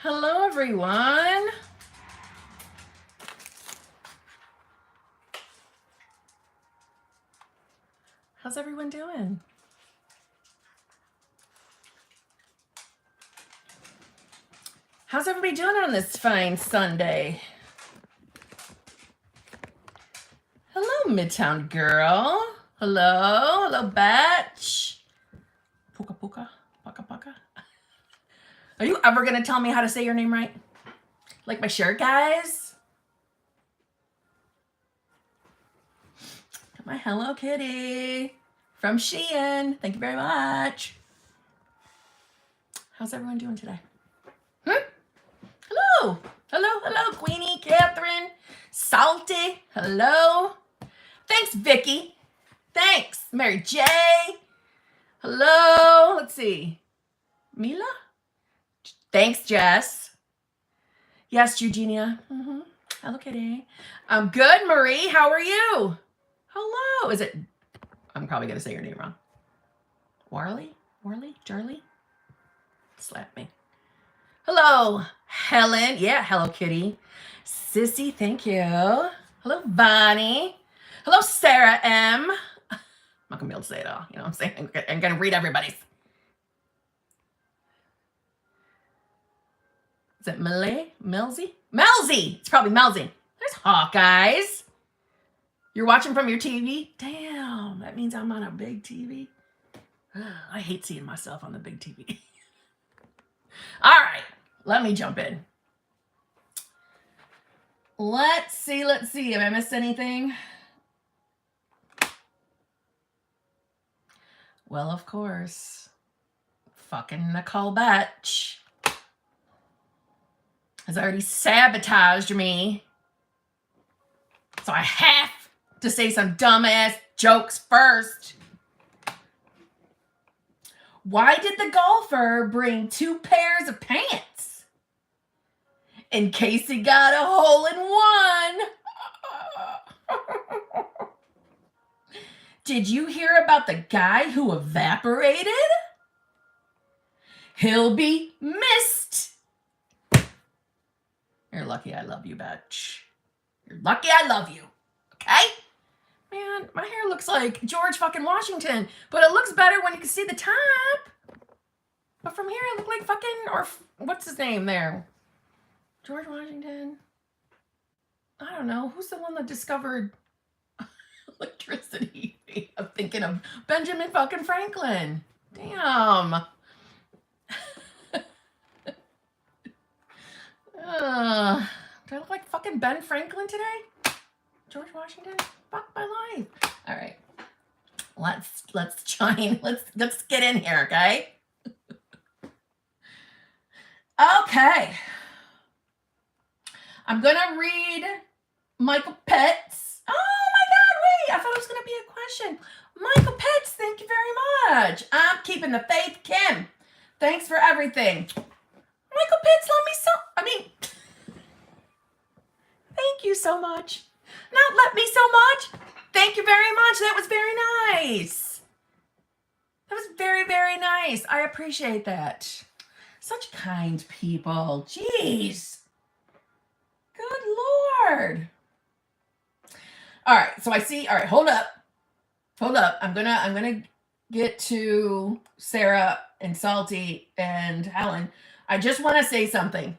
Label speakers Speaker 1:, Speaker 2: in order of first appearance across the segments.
Speaker 1: Hello, everyone. How's everyone doing? How's everybody doing on this fine Sunday? Hello, Midtown girl. Hello, hello, Batch. Puka puka, puka puka. Are you ever gonna tell me how to say your name right? Like my shirt, guys? My Hello Kitty from Shein. Thank you very much. How's everyone doing today? Hello. Hello, hello, Queenie, Catherine, Salty. Hello. Thanks, Vicky. Thanks, Mary J. Hello. Let's see. Mila? Thanks, Jess. Yes, Eugenia. Hello, Kitty. I'm good, Marie. How are you? Hello. Is it? I'm probably going to say your name wrong. Warley? Charlie? Slap me. Hello, Helen. Yeah, hello, Kitty. Sissy, thank you. Hello, Bonnie. Hello, Sarah M. I'm not going to be able to say it all. You know what I'm saying? I'm going to read everybody's. Is it Melzy? Melzy! It's probably Melzy. There's Hawkeyes. You're watching from your TV? Damn, that means I'm on a big TV. I hate seeing myself on the big TV. All right, let me jump in. Let's see. Have I missed anything? Well, of course. Fucking Nicole Batch has already sabotaged me. So I have to say some dumbass jokes first. Why did the golfer bring 2 pairs of pants? In case he got a hole in one. Did you hear about the guy who evaporated? He'll be missed. You're lucky I love you, Batch. You're lucky I love you. Okay? Man, my hair looks like George fucking Washington, but it looks better when you can see the top. But from here, I look like fucking, or what's his name there? George Washington? I don't know. Who's the one that discovered electricity? I'm thinking of Benjamin fucking Franklin. Damn. Do I look like fucking Ben Franklin today? George Washington? Fuck my life. All right. Let's join. Let's get in here, okay? Okay. I'm gonna read Michael Pitts. Oh my God, wait. I thought it was gonna be a question. Michael Pitts, thank you very much. I'm keeping the faith, Kim. Thanks for everything. Michael Pitts, thank you so much. Not let me so much. Thank you very much. That was very nice. That was very, very nice. I appreciate that. Such kind people. Jeez. Good Lord. All right. So I see. All right. Hold up. I'm gonna get to Sarah and Salty and Helen. I just want to say something.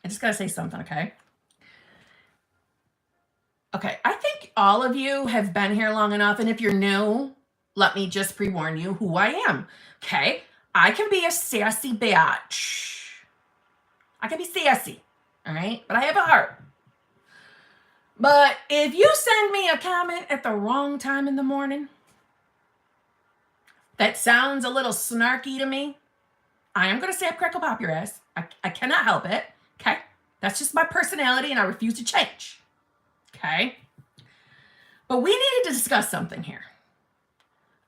Speaker 1: I just gotta say something, okay? Okay, I think all of you have been here long enough, and if you're new, let me just pre-warn you who I am, okay? I can be a sassy bitch. I can be sassy, all right? But I have a heart. But if you send me a comment at the wrong time in the morning that sounds a little snarky to me, I am going to say crackle pop your ass. I cannot help it, okay? That's just my personality, and I refuse to change. Okay. But we needed to discuss something here.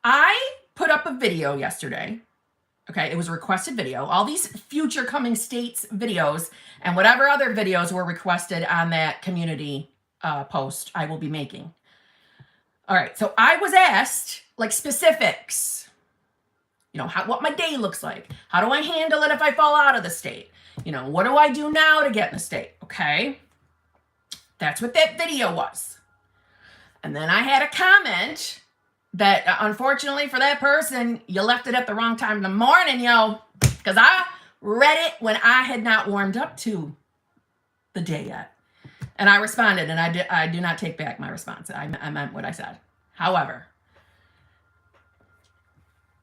Speaker 1: I put up a video yesterday. Okay. It was a requested video. All these future coming states videos and whatever other videos were requested on that community post I will be making. All right. So I was asked like specifics, you know, what my day looks like. How do I handle it if I fall out of the state? what do I do now to get in the state? Okay. That's what that video was. And then I had a comment that unfortunately for that person, you left it at the wrong time in the morning, because I read it when I had not warmed up to the day yet. And I responded, and I do not take back my response. I meant what I said. However,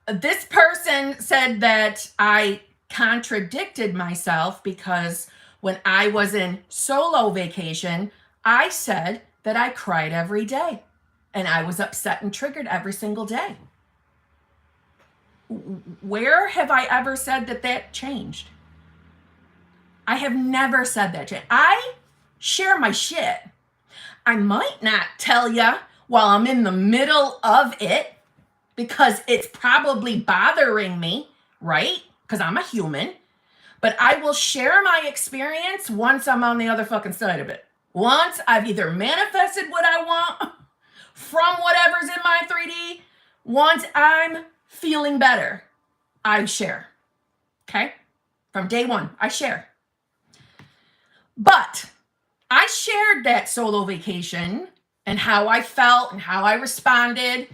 Speaker 1: this person said that I contradicted myself because when I was in solo vacation, I said that I cried every day and I was upset and triggered every single day. Where have I ever said that changed? I have never said that. I share my shit. I might not tell you while I'm in the middle of it because it's probably bothering me, right? Because I'm a human. But I will share my experience once I'm on the other fucking side of it. Once I've either manifested what I want from whatever's in my 3D, once I'm feeling better, I share. Okay? From day one, I share. But I shared that solo vacation and how I felt and how I responded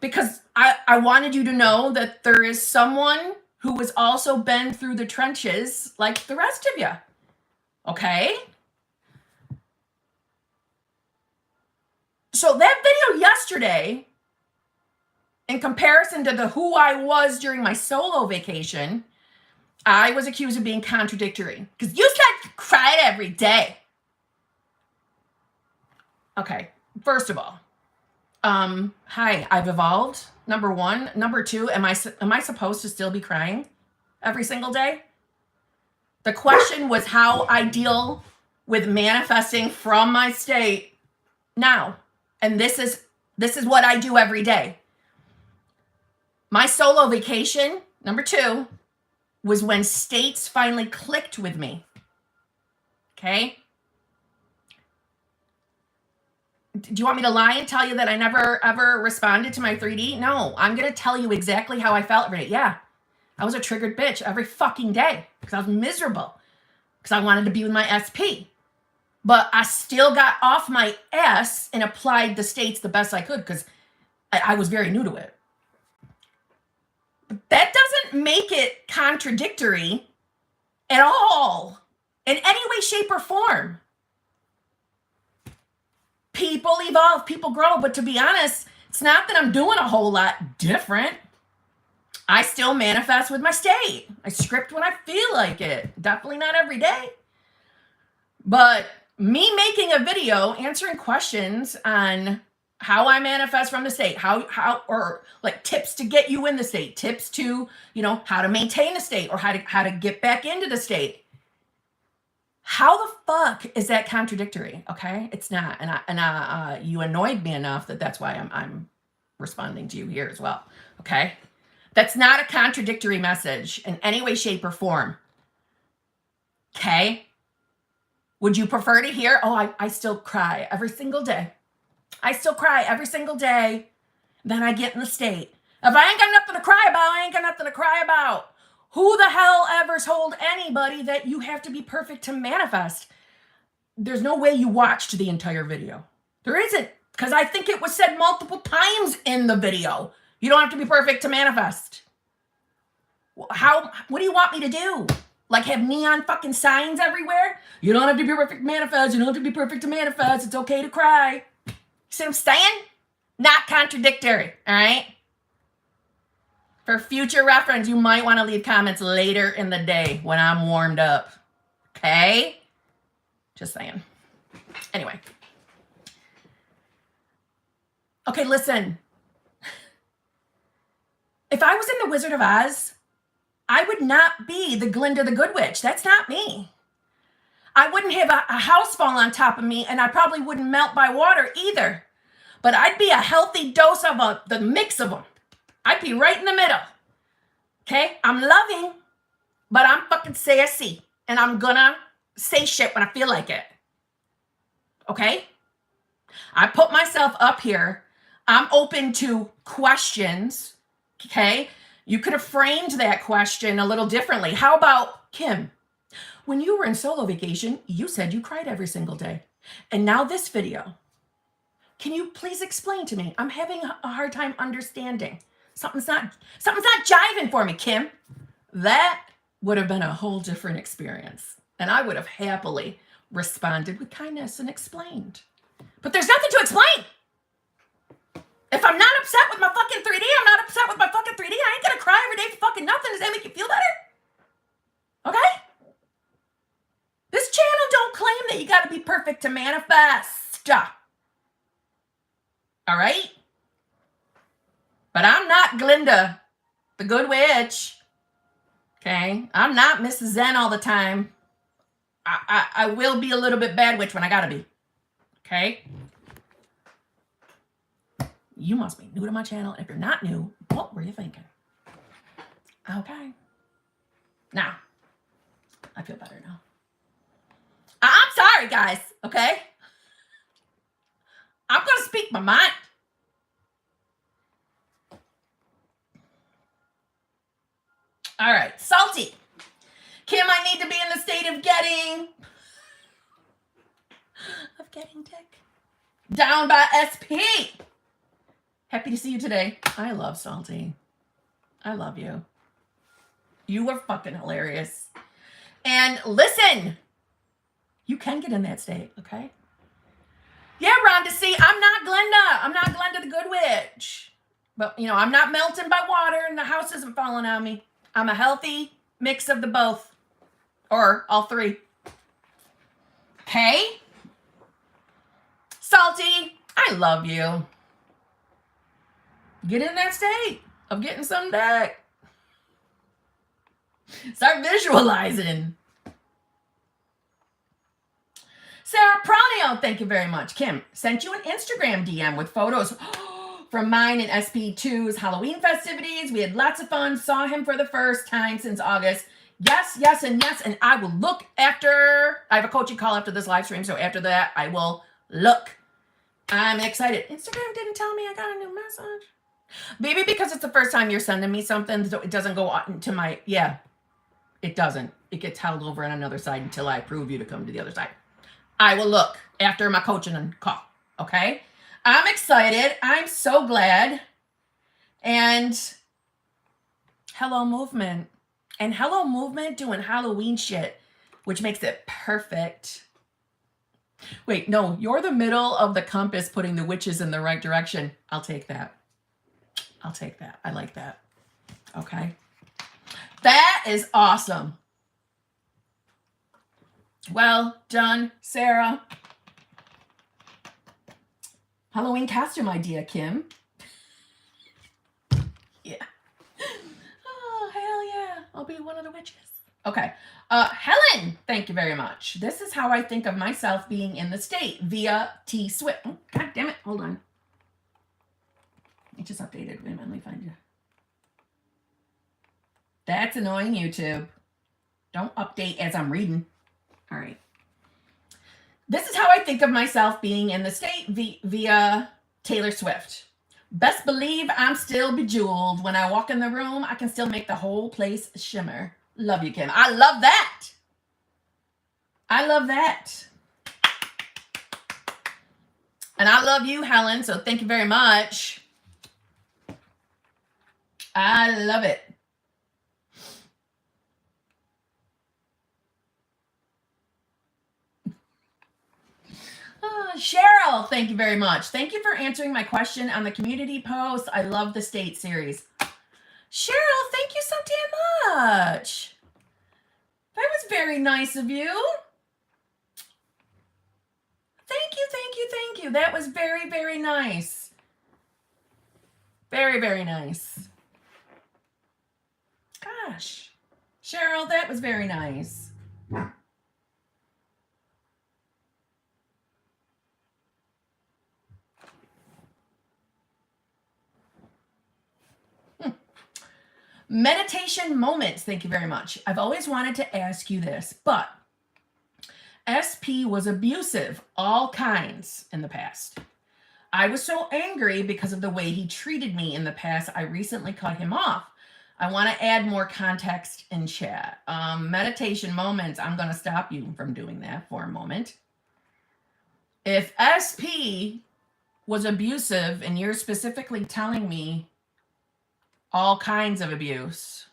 Speaker 1: because I wanted you to know that there is someone who has also been through the trenches like the rest of you. Okay? So that video yesterday, in comparison to who I was during my solo vacation, I was accused of being contradictory because you said you cried every day. Okay, first of all, hi, I've evolved. Number one. Number two, am I supposed to still be crying every single day? The question was how I deal with manifesting from my state now. And this is what I do every day. My solo vacation, number two, was when states finally clicked with me. Okay? Do you want me to lie and tell you that I never ever responded to my 3D? No, I'm going to tell you exactly how I felt every day. Yeah, I was a triggered bitch every fucking day because I was miserable because I wanted to be with my SP. But I still got off my ass and applied the states the best I could because I was very new to it. But that doesn't make it contradictory at all in any way, shape, or form. People evolve, people grow, but to be honest, it's not that I'm doing a whole lot different. I still manifest with my state. I script when I feel like it. Definitely not every day. But me making a video answering questions on how I manifest from the state, or like tips to get you in the state, tips to, how to maintain the state or how to get back into the state. How the fuck is that contradictory? Okay, it's not, and you annoyed me enough that's why I'm responding to you here as well. Okay, that's not a contradictory message in any way, shape, or form. Okay, would you prefer to hear? Oh, I still cry every single day. I still cry every single day. Then I get in the state. If I ain't got nothing to cry about, I ain't got nothing to cry about. Who the hell ever told anybody that you have to be perfect to manifest? There's no way you watched the entire video. There isn't, because I think it was said multiple times in the video. You don't have to be perfect to manifest. What do you want me to do? Like have neon fucking signs everywhere? You don't have to be perfect to manifest. You don't have to be perfect to manifest. It's okay to cry. You see what I'm saying? Not contradictory, all right? For future reference, you might want to leave comments later in the day when I'm warmed up. Okay? Just saying. Anyway. Okay, listen. If I was in The Wizard of Oz, I would not be the Glinda the Good Witch. That's not me. I wouldn't have a house fall on top of me, and I probably wouldn't melt by water either. But I'd be a healthy dose of the mix of them. I'd be right in the middle. Okay? I'm loving, but I'm fucking sassy. And I'm gonna say shit when I feel like it. Okay? I put myself up here. I'm open to questions. Okay? You could have framed that question a little differently. How about, Kim, when you were in solo vacation, you said you cried every single day. And now this video. Can you please explain to me? I'm having a hard time understanding. Something's not jiving for me, Kim. That would have been a whole different experience. And I would have happily responded with kindness and explained. But there's nothing to explain. If I'm not upset with my fucking 3D, I'm not upset with my fucking 3D. I ain't gonna cry every day for fucking nothing. Does that make you feel better? Okay? This channel don't claim that you gotta be perfect to manifest. All right? But I'm not Glinda, the good witch. Okay? I'm not Mrs. Zen all the time. I will be a little bit bad witch when I gotta be. Okay? You must be new to my channel. If you're not new, what were you thinking? Okay. Now, I feel better now. I'm sorry, guys. Okay? I'm going to speak my mind. All right. Salty. Kim, I need to be in the state of getting dick. Down by SP. Happy to see you today. I love Salty. I love you. You were fucking hilarious. And listen, you can get in that state, okay? Yeah, Rhonda, see, I'm not Glenda. I'm not Glenda the Good Witch. But, you know, I'm not melting by water and the house isn't falling on me. I'm a healthy mix of the both. Or all three. Okay? Salty, I love you. Get in that state of getting some back. Start visualizing. Sarah Pronio, thank you very much. Kim, sent you an Instagram DM with photos from mine and SP2's Halloween festivities. We had lots of fun. Saw him for the first time since August. Yes, yes, and yes. And I will look after. I have a coaching call after this live stream. So after that, I will look. I'm excited. Instagram didn't tell me I got a new message. Maybe because it's the first time you're sending me something, so it doesn't go into my, yeah, it doesn't. It gets held over on another side until I approve you to come to the other side. I will look after my coaching and call, okay? I'm excited. I'm so glad. And Hello Movement. And Hello Movement doing Halloween shit, which makes it perfect. Wait, no, you're the middle of the compass putting the witches in the right direction. I'll take that. I'll take that. I like that. Okay. That is awesome. Well done, Sarah. Halloween costume idea, Kim. Yeah. Oh, hell yeah. I'll be one of the witches. Okay. Helen, thank you very much. This is how I think of myself being in the state via T Swift. Oh, God damn it. Hold on. It just updated. Wait a minute, let me find you. That's annoying, YouTube. Don't update as I'm reading. All right. This is how I think of myself being in the state via Taylor Swift. Best believe I'm still bejeweled. When I walk in the room, I can still make the whole place shimmer. Love you, Kim. I love that. I love that. And I love you, Helen, so thank you very much. I love it. Cheryl, thank you very much. Thank you for answering my question on the community post. I love the state series. Cheryl, thank you so damn much. That was very nice of you. Thank you, thank you, thank you. That was very, very nice. Very, very nice. Gosh, Cheryl, that was very nice. Meditation moments. Thank you very much. I've always wanted to ask you this, but SP was abusive, all kinds, in the past. I was so angry because of the way he treated me in the past. I recently cut him off. I want to add more context in chat. Meditation moments, I'm going to stop you from doing that for a moment. If SP was abusive and you're specifically telling me all kinds of abuse,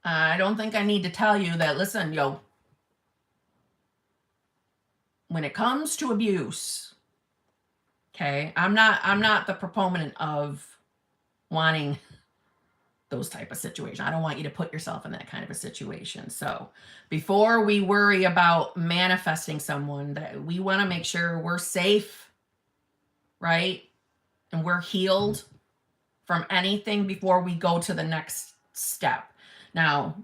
Speaker 1: I don't think I need to tell you that, listen, yo, when it comes to abuse, okay, I'm not the proponent of wanting those type of situations. I don't want you to put yourself in that kind of a situation. So before we worry about manifesting someone, that we want to make sure we're safe, right? And we're healed from anything before we go to the next step. Now,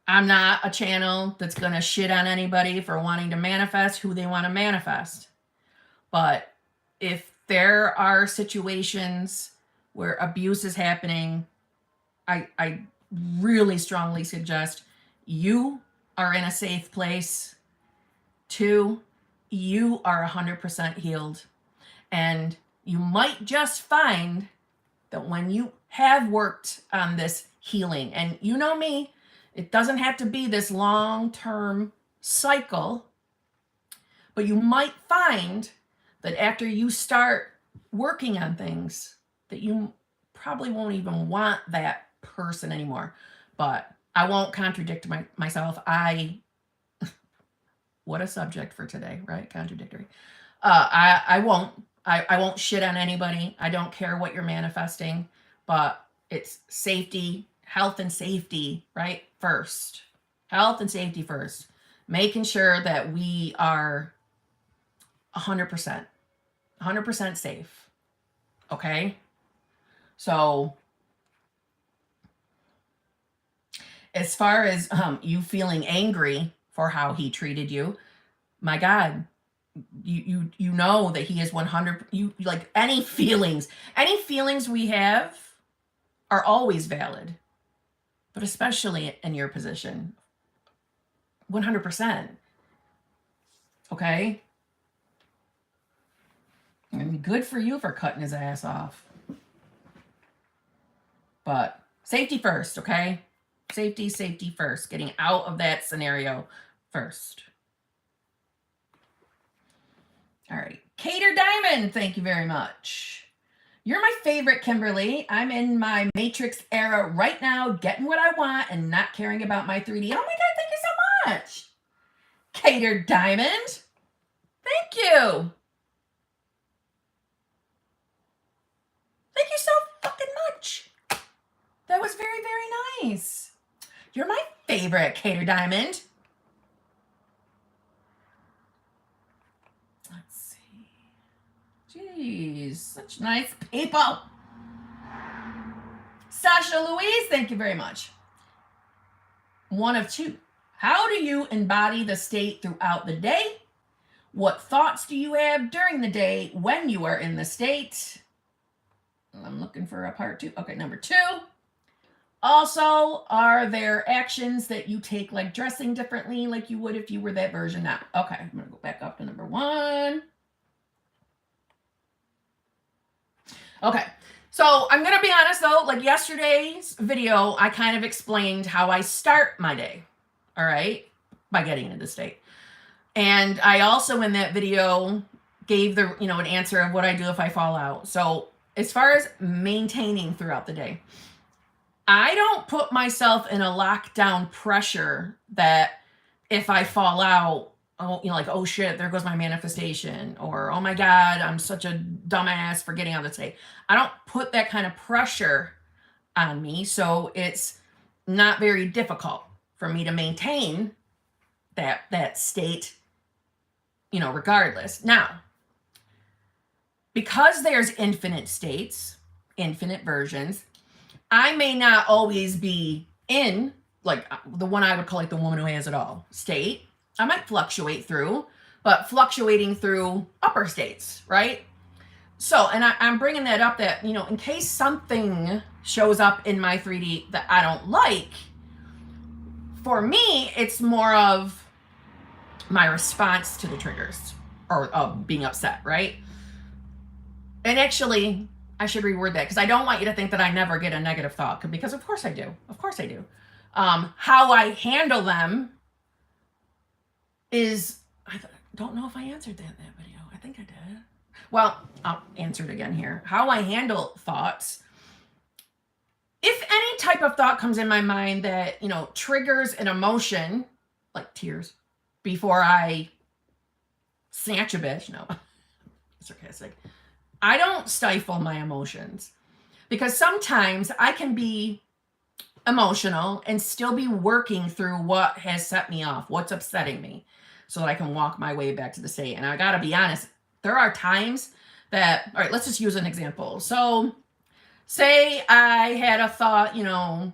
Speaker 1: I'm not a channel that's going to shit on anybody for wanting to manifest who they want to manifest. But if there are situations where abuse is happening, I really strongly suggest you are in a safe place. 2, you are 100% healed. And you might just find that when you have worked on this healing, and you know me, it doesn't have to be this long-term cycle, but you might find that after you start working on things, that you probably won't even want that person anymore. But I won't contradict myself. What a subject for today, right? Contradictory. I won't shit on anybody. I don't care what you're manifesting, but it's safety, health and safety, right? First. Health and safety first. Making sure that we are 100% safe. Okay? So as far as you feeling angry for how he treated you, my God, you know that he is 100. You like any feelings we have are always valid, but especially in your position, 100%. Okay, and good for you for cutting his ass off. But safety first, okay? Safety first. Getting out of that scenario first. All right. Cater Diamond, thank you very much. You're my favorite, Kimberly. I'm in my Matrix era right now, getting what I want and not caring about my 3D. Oh my God, thank you so much. Cater Diamond. Thank you. Thank you so fucking much. That was very, very nice. You're my favorite, Cater Diamond. Let's see. Jeez, such nice people. Sasha Louise, thank you very much. 1 of 2. How do you embody the state throughout the day? What thoughts do you have during the day when you are in the state? I'm looking for a part 2. Okay, number 2. Also, are there actions that you take, like dressing differently, like you would if you were that version now? Okay, I'm going to go back up to number 1. Okay, so I'm going to be honest though, like yesterday's video, I kind of explained how I start my day, all right, by getting into the state. And I also in that video gave the, an answer of what I do if I fall out. So as far as maintaining throughout the day, I don't put myself in a lockdown pressure that if I fall out, like, oh shit, there goes my manifestation, or oh my God, I'm such a dumbass for getting out of the state. I don't put that kind of pressure on me, so it's not very difficult for me to maintain that state, regardless. Now, because there's infinite states, infinite versions, I may not always be in, like, the one I would call, like, the woman who has it all state. I might fluctuate through, but fluctuating through upper states, right? So, and I'm bringing that up that, in case something shows up in my 3D that I don't like, for me, it's more of my response to the triggers or being upset, right? And actually, I should reword that, because I don't want you to think that I never get a negative thought, because of course I do. Of course I do. How I handle them is, I don't know if I answered that in that video. I think I did. Well, I'll answer it again here. How I handle thoughts. If any type of thought comes in my mind that, you know, triggers an emotion, like tears, before I snatch a bitch, no, sarcastic. I don't stifle my emotions, because sometimes I can be emotional and still be working through what has set me off, what's upsetting me, so that I can walk my way back to the state. And I gotta be honest, there are times that, all right, let's just use an example. So say I had a thought, you know,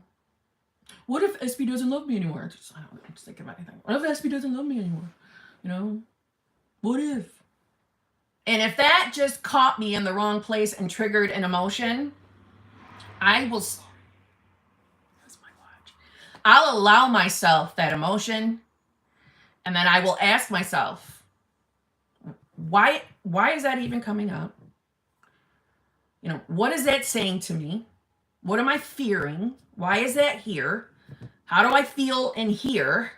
Speaker 1: what if SB doesn't love me anymore? I don't know, just think about anything. What if SB doesn't love me anymore? You know, what if? And if that just caught me in the wrong place and triggered an emotion, I will, that's my watch. I'll allow myself that emotion, and then I will ask myself, why is that even coming up? You know, what is that saying to me? What am I fearing? Why is that here? How do I feel in here?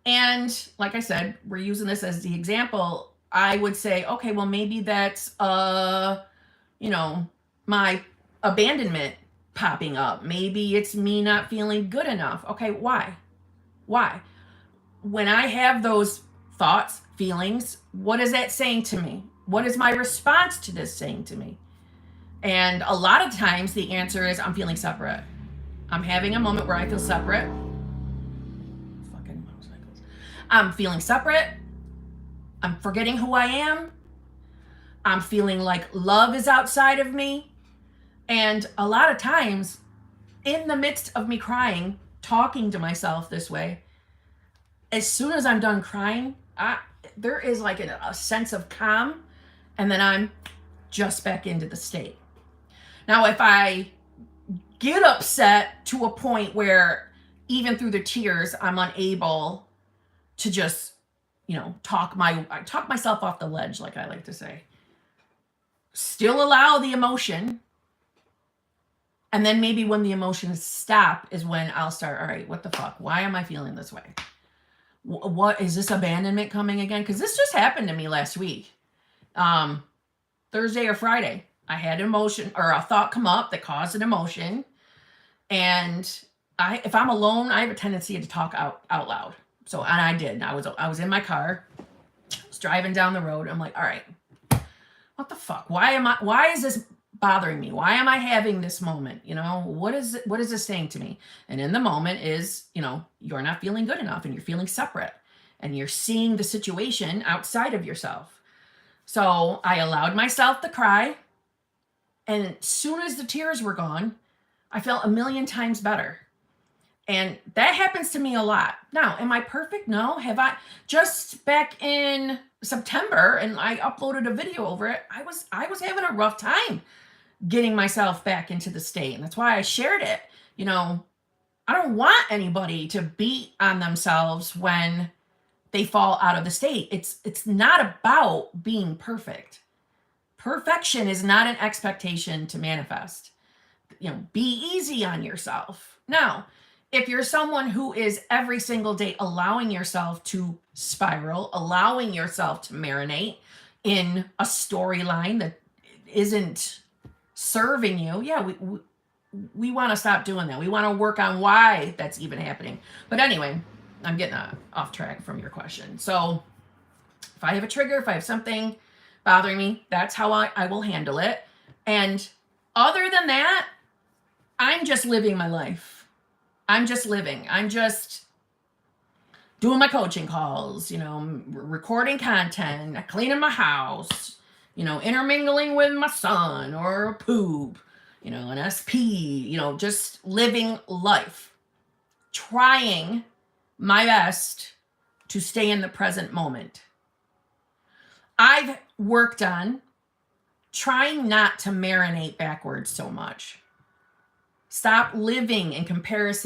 Speaker 1: And like I said, we're using this as the example. I would say, okay, well, maybe that's, you know, my abandonment popping up. Maybe it's me not feeling good enough. Okay, why? Why? When I have those thoughts, feelings, what is that saying to me? What is my response to this saying to me? And a lot of times the answer is, I'm feeling separate. I'm having a moment where I feel separate. Fucking motorcycles. I'm feeling separate. I'm forgetting who I am. I'm feeling like love is outside of me. And a lot of times, in the midst of me crying, talking to myself this way, as soon as I'm done crying, there is like a sense of calm, and then I'm just back into the state. Now, if I get upset to a point where even through the tears, I'm unable to just, you know, I talk myself off the ledge, like I like to say. Still allow the emotion. And then maybe when the emotions stop is when I'll start, all right, what the fuck? Why am I feeling this way? What is this abandonment coming again? Because this just happened to me last week. Thursday or Friday. I had an emotion or a thought come up that caused an emotion. And if I'm alone, I have a tendency to talk out loud. So, and I did. I was in my car, I was driving down the road. I'm like, all right, what the fuck? Why is this bothering me? Why am I having this moment? You know, what is this saying to me? And in the moment is, you know, you're not feeling good enough, and you're feeling separate, and you're seeing the situation outside of yourself. So I allowed myself to cry. And as soon as the tears were gone, I felt a million times better. And that happens to me a lot. Now, am I perfect? No. Have I? Just back in September, and I uploaded a video over it, I was having a rough time getting myself back into the state. And that's why I shared it. You know, I don't want anybody to beat on themselves when they fall out of the state. It's not about being perfect. Perfection is not an expectation to manifest. You know, be easy on yourself. Now, if you're someone who is every single day allowing yourself to spiral, allowing yourself to marinate in a storyline that isn't serving you, yeah, we want to stop doing that. We want to work on why that's even happening. But anyway, I'm getting off track from your question. So if I have a trigger, if I have something bothering me, that's how I will handle it. And other than that, I'm just living my life. I'm just living. I'm just doing my coaching calls, you know, recording content, cleaning my house, you know, intermingling with my son or a poop, you know, an SP, you know, just living life, trying my best to stay in the present moment. I've worked on trying not to marinate backwards so much. Stop living and comparing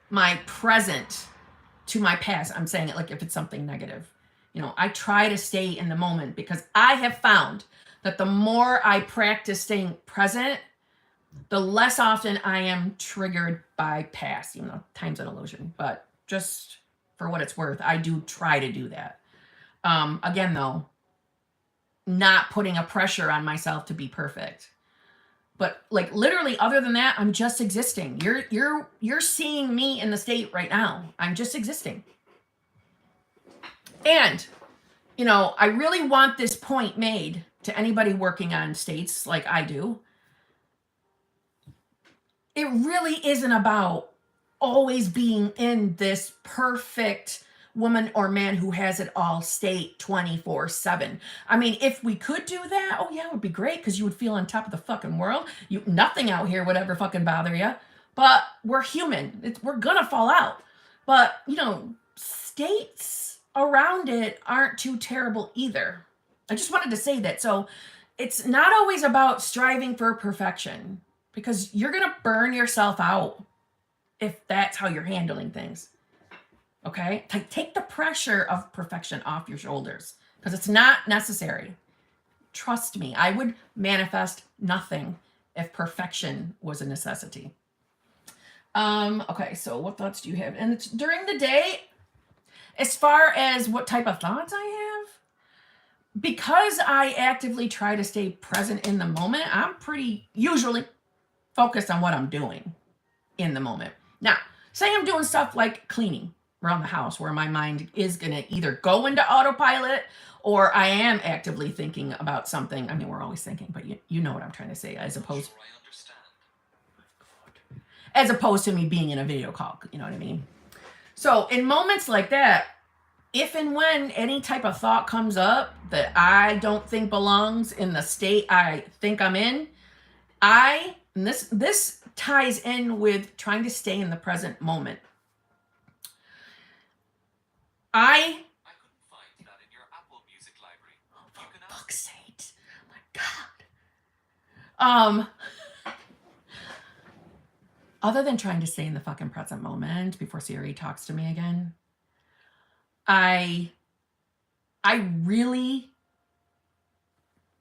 Speaker 1: my present to my past. I'm saying it like if it's something negative. I try to stay in the moment because I have found that the more I practice staying present, the less often I am triggered by past, even though time's an illusion. But just for what it's worth, I do try to do that. Again, though, not putting a pressure on myself to be perfect. But like literally, other than that, I'm just existing. You're seeing me in the state right now. I'm just existing. And I really want this point made to anybody working on states like I do. It really isn't about always being in this perfect woman or man who has it all state 24/7. I mean, if we could do that, oh yeah, it would be great because you would feel on top of the fucking world. Nothing out here would ever fucking bother you. But we're human. We're gonna fall out. But, states around it aren't too terrible either. I just wanted to say that. So it's not always about striving for perfection because you're going to burn yourself out if that's how you're handling things. Okay? Take the pressure of perfection off your shoulders because it's not necessary. Trust me, I would manifest nothing if perfection was a necessity. Okay, so what thoughts do you have? And it's during the day, as far as what type of thoughts I have, because I actively try to stay present in the moment, I'm pretty usually focused on what I'm doing in the moment. Now, say I'm doing stuff like cleaning around the house where my mind is going to either go into autopilot or I am actively thinking about something. I mean, we're always thinking, but you know what I'm trying to say, as opposed to me being in a video call, you know what I mean? So in moments like that, if and when any type of thought comes up that I don't think belongs in the state I think I'm in, and this ties in with trying to stay in the present moment. I couldn't find that in your Apple Music library. Oh, for fuck's sake. Oh my God. Other than trying to stay in the fucking present moment before Siri talks to me again, I really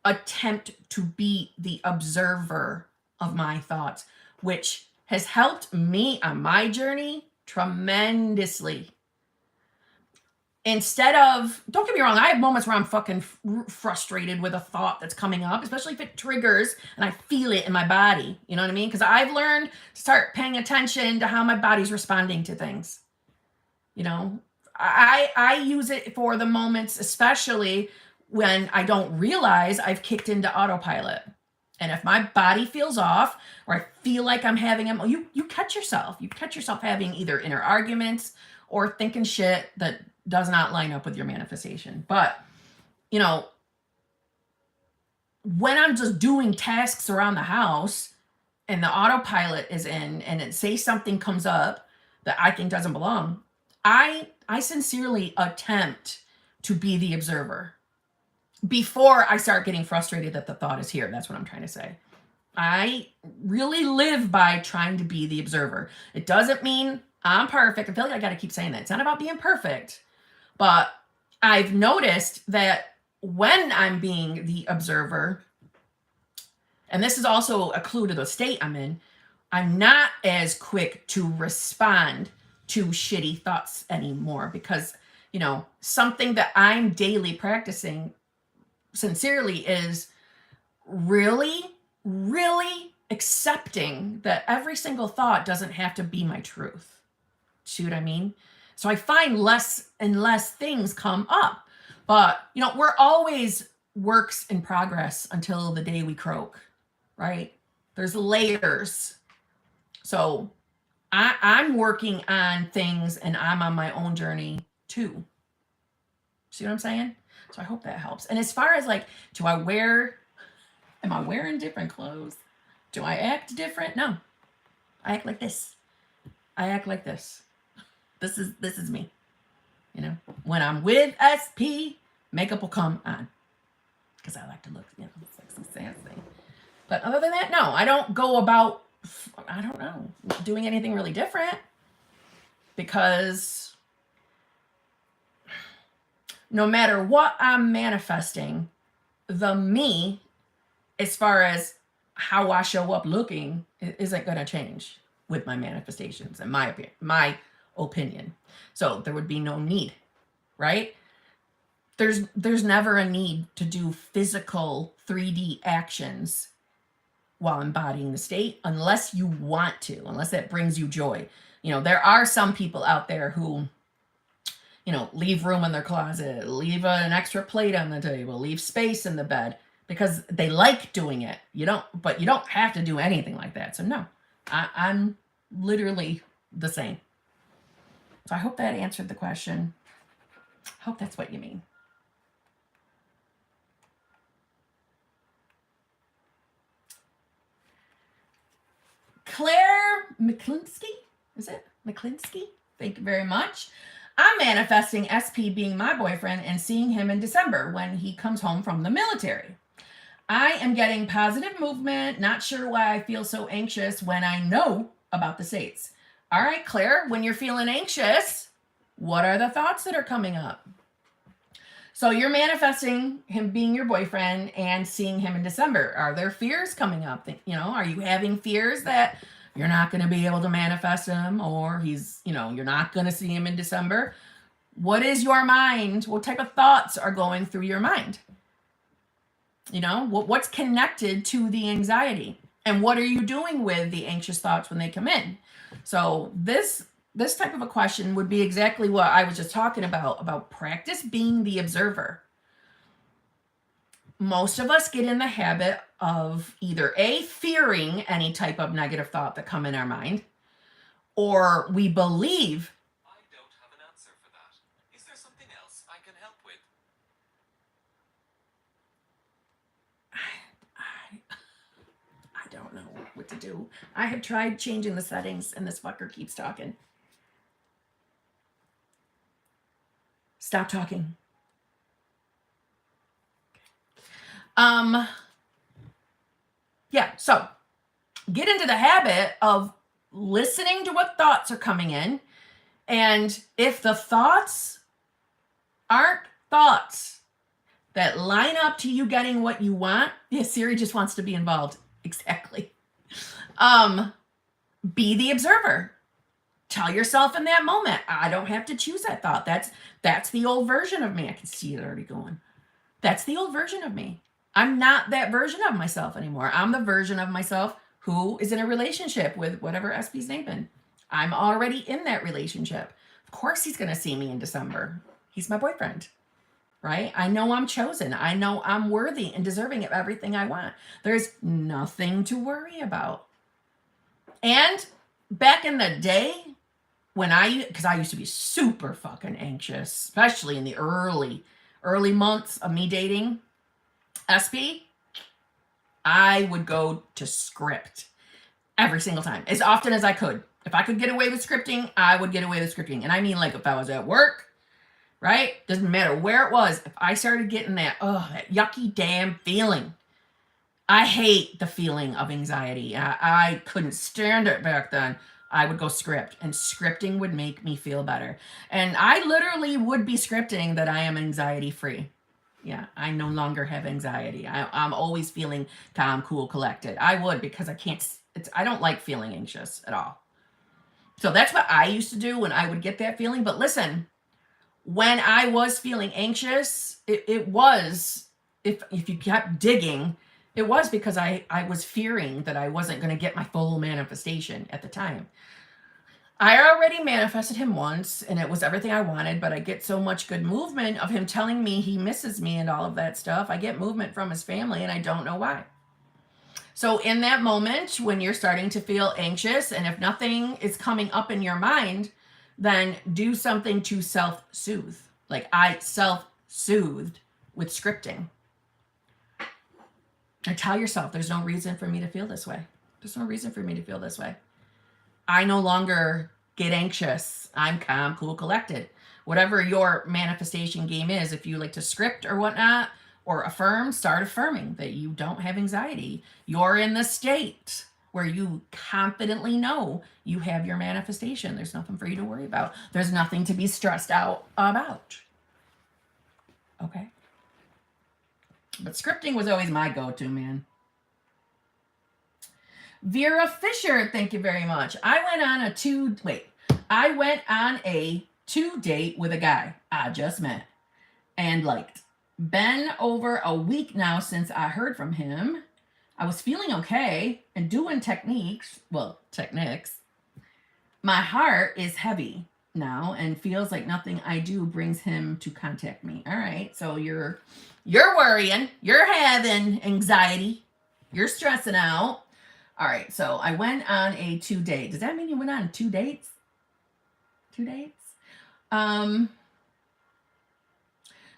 Speaker 1: attempt to be the observer of my thoughts, which has helped me on my journey tremendously. Instead of, don't get me wrong, I have moments where I'm fucking frustrated with a thought that's coming up, especially if it triggers and I feel it in my body. You know what I mean? Because I've learned to start paying attention to how my body's responding to things. I use it for the moments, especially when I don't realize I've kicked into autopilot. And if my body feels off or I feel like I'm having you catch yourself. You catch yourself having either inner arguments or thinking shit that does not line up with your manifestation. But, when I'm just doing tasks around the house and the autopilot is in and say something comes up that I think doesn't belong, I sincerely attempt to be the observer before I start getting frustrated that the thought is here. That's what I'm trying to say. I really live by trying to be the observer. It doesn't mean I'm perfect. I feel like I got to keep saying that. It's not about being perfect. But I've noticed that when I'm being the observer, and this is also a clue to the state I'm in, I'm not as quick to respond to shitty thoughts anymore because, something that I'm daily practicing sincerely is really, really accepting that every single thought doesn't have to be my truth. See what I mean? So I find less and less things come up. But, we're always works in progress until the day we croak, right? There's layers. So I'm working on things and I'm on my own journey too. See what I'm saying? So I hope that helps. And as far as like, am I wearing different clothes? Do I act different? No. I act like this. I act like this. This is me. When I'm with SP, makeup will come on. Because I like to look, sexy, sassy. But other than that, no, I don't go about, doing anything really different. Because no matter what I'm manifesting, the me, as far as how I show up looking, isn't going to change with my manifestations, in my opinion. So there would be no need, right? There's never a need to do physical 3D actions while embodying the state, unless you want to, unless that brings you joy. There are some people out there who, leave room in their closet, leave an extra plate on the table, leave space in the bed because they like doing it. But you don't have to do anything like that. So no, I'm literally the same. So I hope that answered the question. I hope that's what you mean. Claire McClinsky, is it? McClinsky? Thank you very much. I'm manifesting SP being my boyfriend and seeing him in December when he comes home from the military. I am getting positive movement, not sure why I feel so anxious when I know about the states. All right, Claire, when you're feeling anxious, what are the thoughts that are coming up? So you're manifesting him being your boyfriend and seeing him in December. Are there fears coming up? Are you having fears that you're not going to be able to manifest him, or he's, you're not going to see him in December? What is your mind? What type of thoughts are going through your mind? What's connected to the anxiety? And what are you doing with the anxious thoughts when they come in? So this type of a question would be exactly what I was just talking about practice being the observer. Most of us get in the habit of either fearing any type of negative thought that come in our mind, or we believe,
Speaker 2: I don't have an answer for that. Is there something else I can help with?
Speaker 1: I don't know what to do. I have tried changing the settings and this fucker keeps talking. Stop talking. Yeah, so get into the habit of listening to what thoughts are coming in. And if the thoughts aren't thoughts that line up to you getting what you want, yeah, Siri just wants to be involved. Exactly. Be the observer. Tell yourself in that moment, I don't have to choose that thought. That's the old version of me. I can see it already going. That's the old version of me. I'm not that version of myself anymore. I'm the version of myself who is in a relationship with whatever SP's name in. I'm already in that relationship. Of course he's going to see me in December. He's my boyfriend, right? I know I'm chosen. I know I'm worthy and deserving of everything I want. There's nothing to worry about. And back in the day, because I used to be super fucking anxious, especially in the early months of me dating SP, I would go to script every single time, as often as I could. If I could get away with scripting, I would get away with scripting. And I mean, like, if I was at work, right? Doesn't matter where it was. If I started getting that yucky damn feeling, I hate the feeling of anxiety. I couldn't stand it back then. I would go script, and scripting would make me feel better. And I literally would be scripting that I am anxiety free. Yeah, I no longer have anxiety. I'm always feeling calm, cool, collected. I would, because I don't like feeling anxious at all. So that's what I used to do when I would get that feeling. But listen, when I was feeling anxious, it was, if you kept digging, it was because I was fearing that I wasn't going to get my full manifestation at the time. I already manifested him once, and it was everything I wanted, but I get so much good movement of him telling me he misses me and all of that stuff. I get movement from his family, and I don't know why. So in that moment, when you're starting to feel anxious, and if nothing is coming up in your mind, then do something to self-soothe. Like I self-soothed with scripting. And tell yourself, there's no reason for me to feel this way. There's no reason for me to feel this way. I no longer get anxious. I'm calm, cool, collected. Whatever your manifestation game is, if you like to script or whatnot, or affirm, start affirming that you don't have anxiety. You're in the state where you confidently know you have your manifestation. There's nothing for you to worry about. There's nothing to be stressed out about. Okay. But scripting was always my go-to, man. Vera Fisher, thank you very much. I went on a 2-date with a guy I just met and liked. Been over a week now since I heard from him. I was feeling okay and doing techniques. My heart is heavy now and feels like nothing I do brings him to contact me. All right, so you're worrying, you're having anxiety, you're stressing out. All right, so I went on a 2-date. Does that mean you went on 2 dates? 2 dates?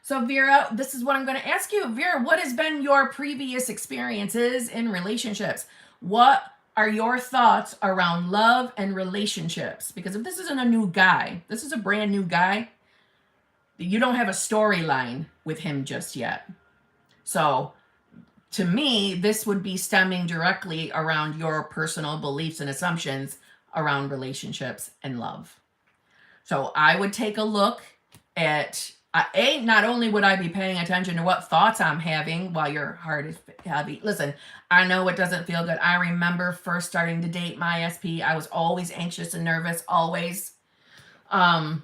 Speaker 1: So Vera, this is what I'm going to ask you. Vera, what has been your previous experiences in relationships? What are your thoughts around love and relationships? Because if this isn't a new guy, this is a brand new guy, you don't have a storyline with him just yet. So to me, this would be stemming directly around your personal beliefs and assumptions around relationships and love. So I would take a look at, not only would I be paying attention to what thoughts I'm having while your heart is heavy. Listen, I know it doesn't feel good. I remember first starting to date my SP. I was always anxious and nervous, always. Hence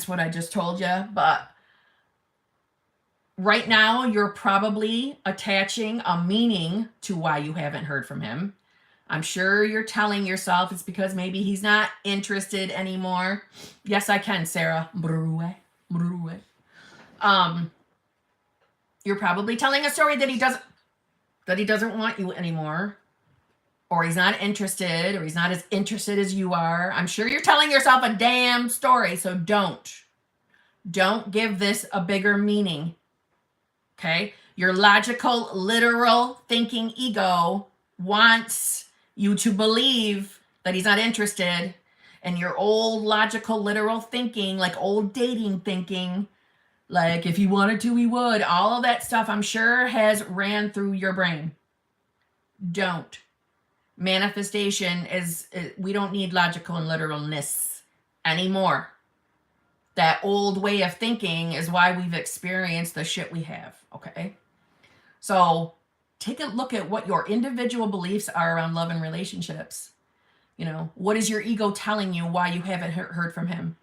Speaker 1: what I just told you. But right now, you're probably attaching a meaning to why you haven't heard from him. I'm sure you're telling yourself it's because maybe he's not interested anymore. Yes, I can, Sarah. You're probably telling a story that he doesn't want you anymore, or he's not interested, or he's not as interested as you are. I'm sure you're telling yourself a damn story, so don't give this a bigger meaning. Okay? Your logical, literal thinking ego wants you to believe that he's not interested, and your old logical, literal thinking, like old dating thinking, like if he wanted to, he would, all of that stuff I'm sure has ran through your brain. Don't. Manifestation we don't need logical and literalness anymore. That old way of thinking is why we've experienced the shit we have, okay? So take a look at what your individual beliefs are around love and relationships. You know, what is your ego telling you why you haven't heard from him?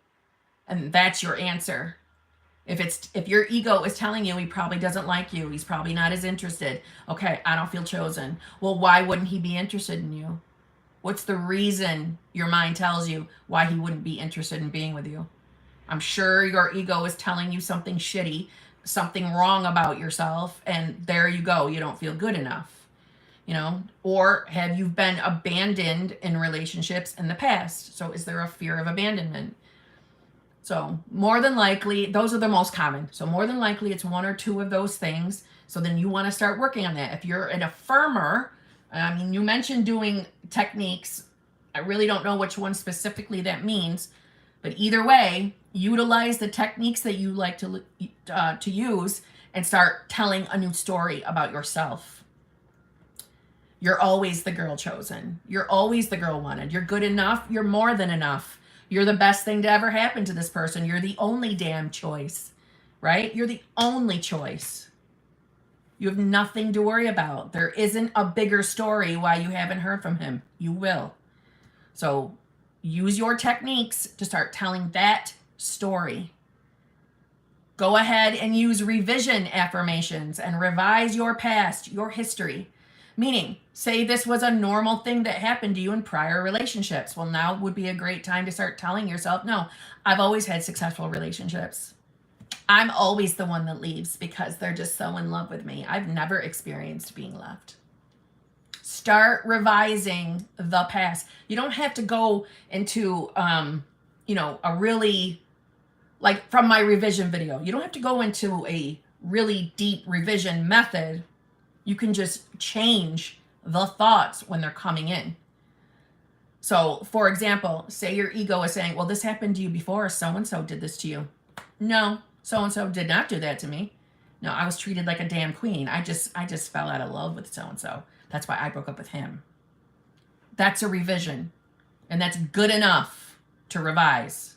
Speaker 1: And that's your answer. If your ego is telling you he probably doesn't like you, he's probably not as interested. Okay, I don't feel chosen. Well, why wouldn't he be interested in you? What's the reason your mind tells you why he wouldn't be interested in being with you? I'm sure your ego is telling you something shitty, something wrong about yourself, and there you go, you don't feel good enough. You know, or have you been abandoned in relationships in the past? So is there a fear of abandonment? So more than likely, those are the most common. So more than likely it's 1 or 2 of those things. So then you want to start working on that. If you're an affirmer, I mean, you mentioned doing techniques. I really don't know which one specifically that means, but either way, utilize the techniques that you like to use and start telling a new story about yourself. You're always the girl chosen. You're always the girl wanted. You're good enough. You're more than enough. You're the best thing to ever happen to this person. You're the only damn choice, right? You're the only choice. You have nothing to worry about. There isn't a bigger story why you haven't heard from him. You will. So use your techniques to start telling that story. Go ahead and use revision affirmations and revise your past, your history. Meaning, say this was a normal thing that happened to you in prior relationships. Well, now would be a great time to start telling yourself, no, I've always had successful relationships. I'm always the one that leaves because they're just so in love with me. I've never experienced being left. Start revising the past. You don't have to go into, a really, like from my revision video, you don't have to go into a really deep revision method. You can just change the thoughts when they're coming in. So, for example, say your ego is saying, well, this happened to you before, so-and-so did this to you. No, so-and-so did not do that to me. No, I was treated like a damn queen. I just fell out of love with so-and-so. That's why I broke up with him. That's a revision. And that's good enough to revise.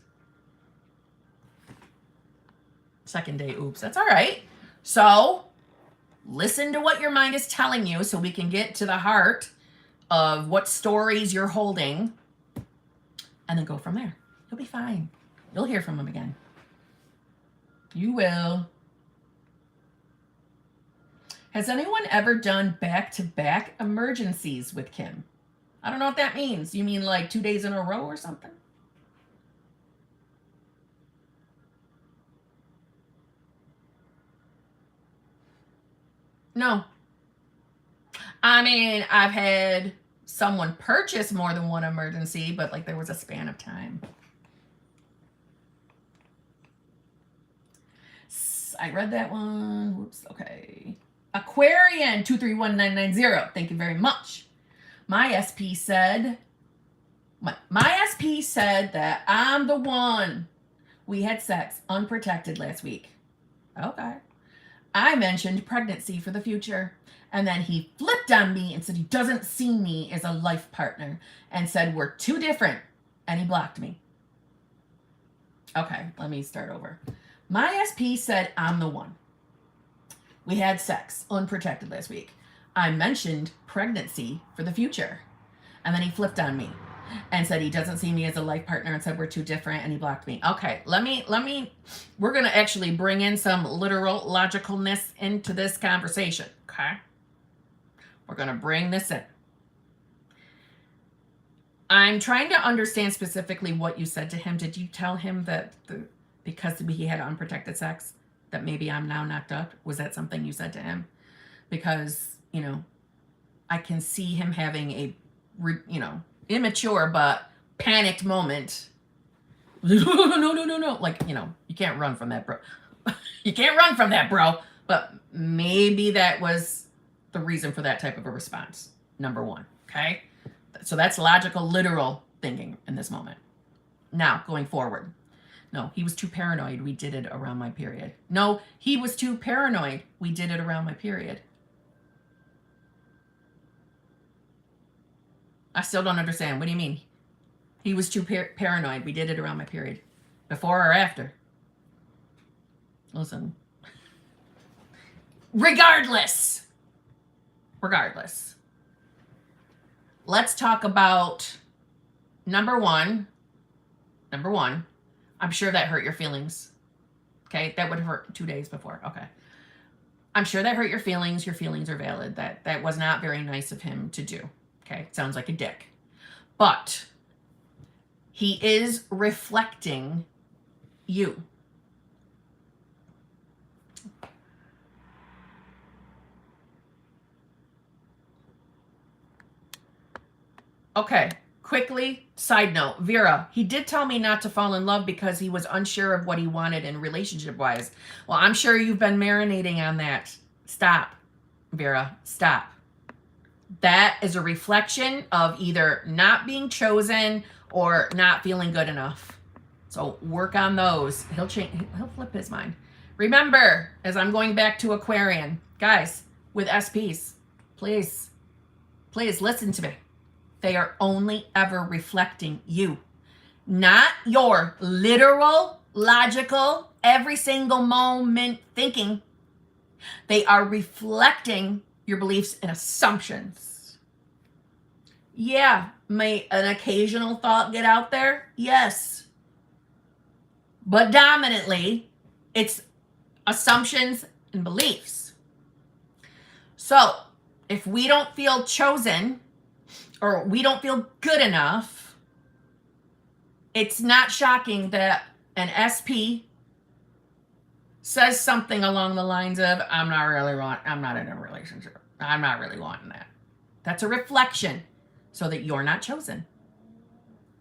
Speaker 1: Second day, oops, that's all right. So listen to what your mind is telling you so we can get to the heart of what stories you're holding and then go from there. You'll be fine. You'll hear from him again. You will. Has anyone ever done back-to-back emergencies with Kim? I don't know what that means. You mean like 2 days in a row or something? No. I mean, I've had someone purchase more than one emergency, but like there was a span of time. I read that one. Whoops. Okay. Aquarian 231990. Thank you very much. My SP said that I'm the one. We had sex unprotected last week. Okay. I mentioned pregnancy for the future. And then he flipped on me and said he doesn't see me as a life partner and said we're too different. And he blocked me. Okay, let me start over. My SP said I'm the one. We had sex unprotected last week. I mentioned pregnancy for the future. And then he flipped on me and said he doesn't see me as a life partner and said we're too different and he blocked me. Okay, we're going to actually bring in some literal logicalness into this conversation, okay? We're going to bring this in. I'm trying to understand specifically what you said to him. Did you tell him that because he had unprotected sex, that maybe I'm now knocked up? Was that something you said to him? Because, I can see him having a, immature but panicked moment. No. Like, you can't run from that, bro. You can't run from that, bro. But maybe that was the reason for that type of a response. Number one, okay? So that's logical, literal thinking in this moment. Now, going forward. No, he was too paranoid. We did it around my period. No, he was too paranoid. We did it around my period. I still don't understand. What do you mean? He was too paranoid. We did it around my period. Before or after? Listen. Regardless. Let's talk about number one. I'm sure that hurt your feelings. Okay, that would hurt 2 days before. Okay. I'm sure that hurt your feelings. Your feelings are valid. That was not very nice of him to do. Okay, sounds like a dick. But he is reflecting you. Okay, quickly, side note, Vera, he did tell me not to fall in love because he was unsure of what he wanted in relationship-wise. Well, I'm sure you've been marinating on that. Stop, Vera, stop. That is a reflection of either not being chosen or not feeling good enough. So work on those. He'll flip his mind. Remember, as I'm going back to Aquarian, guys, with SPs, please listen to me. They are only ever reflecting you, not your literal, logical, every single moment thinking. They are reflecting your beliefs and assumptions. Yeah, may an occasional thought get out there? Yes. But dominantly, it's assumptions and beliefs. So, if we don't feel chosen or we don't feel good enough, it's not shocking that an SP says something along the lines of, I'm not in a relationship. I'm not really wanting that. That's a reflection so that you're not chosen.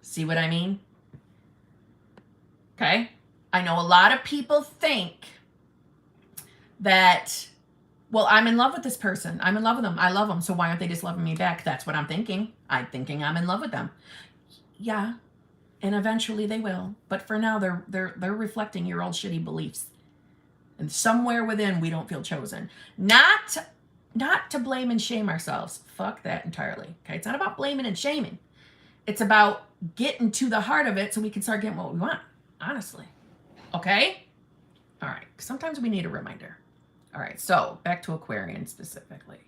Speaker 1: See what I mean? Okay? I know a lot of people think that, well, I'm in love with this person. I'm in love with them. I love them. So why aren't they just loving me back? That's what I'm thinking. I'm thinking I'm in love with them. Yeah. And eventually they will. But for now, they're reflecting your old shitty beliefs. And somewhere within, we don't feel chosen. Not to blame and shame ourselves. Fuck that entirely. Okay? It's not about blaming and shaming. It's about getting to the heart of it so we can start getting what we want. Honestly. Okay? All right. Sometimes we need a reminder. All right. So back to Aquarian specifically.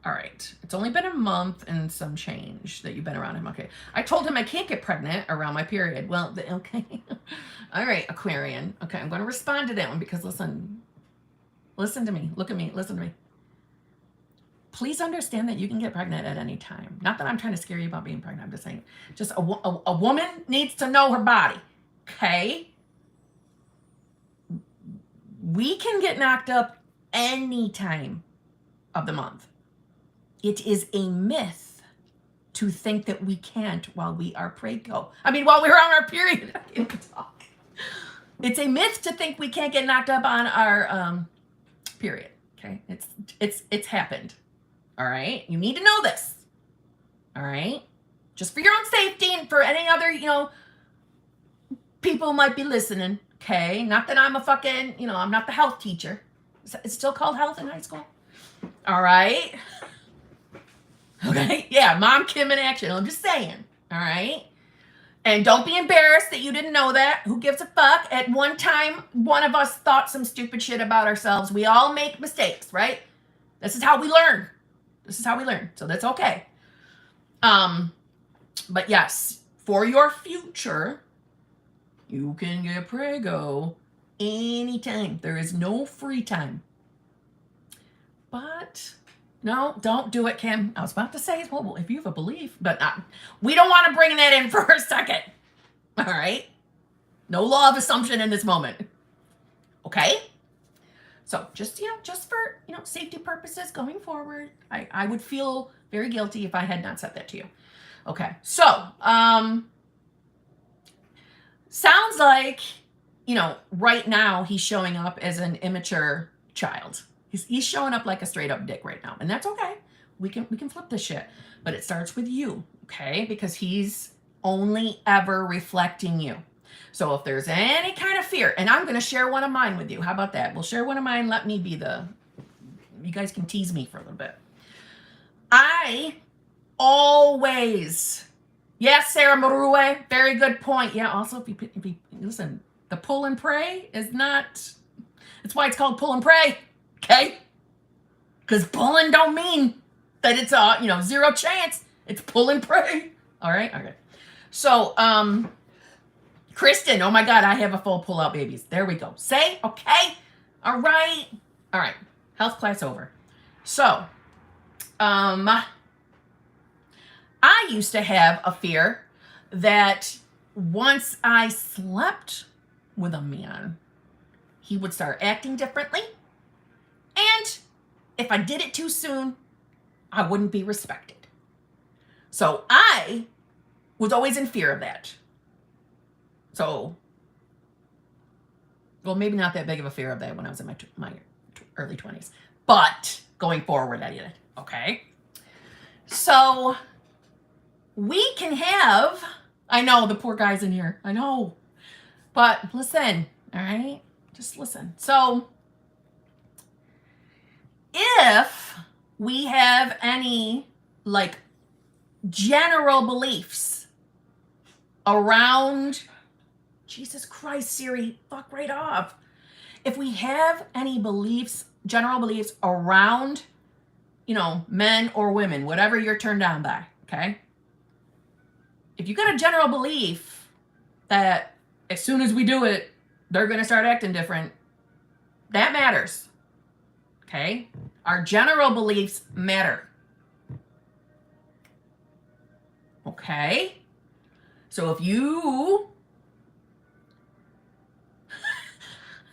Speaker 1: All right. It's only been a month and some change that you've been around him. Okay. I told him I can't get pregnant around my period. Well, okay. All right, Aquarian. Okay, I'm going to respond to that one because listen to me. Look at me. Listen to me. Please understand that you can get pregnant at any time. Not that I'm trying to scare you about being pregnant. I'm just saying, just a woman needs to know her body. Okay? We can get knocked up any time of the month. It is a myth to think that we can't while we are preggo. While we're on our period. I can't even talk. It's a myth to think we can't get knocked up on our period. Okay? It's happened. All right? You need to know this. All right? Just for your own safety and for any other, people might be listening. Okay? Not that I'm a fucking, I'm not the health teacher. It's still called health in high school. All right? Okay? Yeah, Mom Kim in action. I'm just saying. All right? And don't be embarrassed that you didn't know that. Who gives a fuck? At one time, one of us thought some stupid shit about ourselves. We all make mistakes, right? This is how we learn. So that's okay. But yes, for your future, you can get preggo anytime. There is no free time. But no, don't do it, Kim. I was about to say, well, if you have a belief, but we don't want to bring that in for a second. All right? No law of assumption in this moment. Okay? So just for, safety purposes going forward, I would feel very guilty if I had not said that to you. Okay. So, sounds like, right now he's showing up as an immature child. He's showing up like a straight up dick right now. And that's okay. We can flip this shit. But it starts with you, okay? Because he's only ever reflecting you. So if there's any kind of fear, and I'm going to share one of mine with you. How about that? We'll share one of mine. Let me be you guys can tease me for a little bit. I always, yes, Sarah Marue, very good point. Yeah, also, if you listen, the pull and pray is not, that's why it's called pull and pray, okay? Because pulling don't mean that it's a, zero chance. It's pull and pray. All right? Okay. So, Kristen, oh my God, I have a full pull-out babies. There we go. Say, okay? All right. Health class over. So, I used to have a fear that once I slept with a man, he would start acting differently. And if I did it too soon, I wouldn't be respected. So I was always in fear of that. So, well, maybe not that big of a fear of that when I was in my early 20s. But going forward, I did it. Okay? So, we can have, I know the poor guy's in here. I know. But listen, all right? Just listen. So, if we have any, general beliefs around, Jesus Christ, Siri, fuck right off. If we have any general beliefs around, men or women, whatever you're turned on by, okay? If you got a general belief that as soon as we do it, they're going to start acting different, that matters, okay? Our general beliefs matter. Okay? So if you,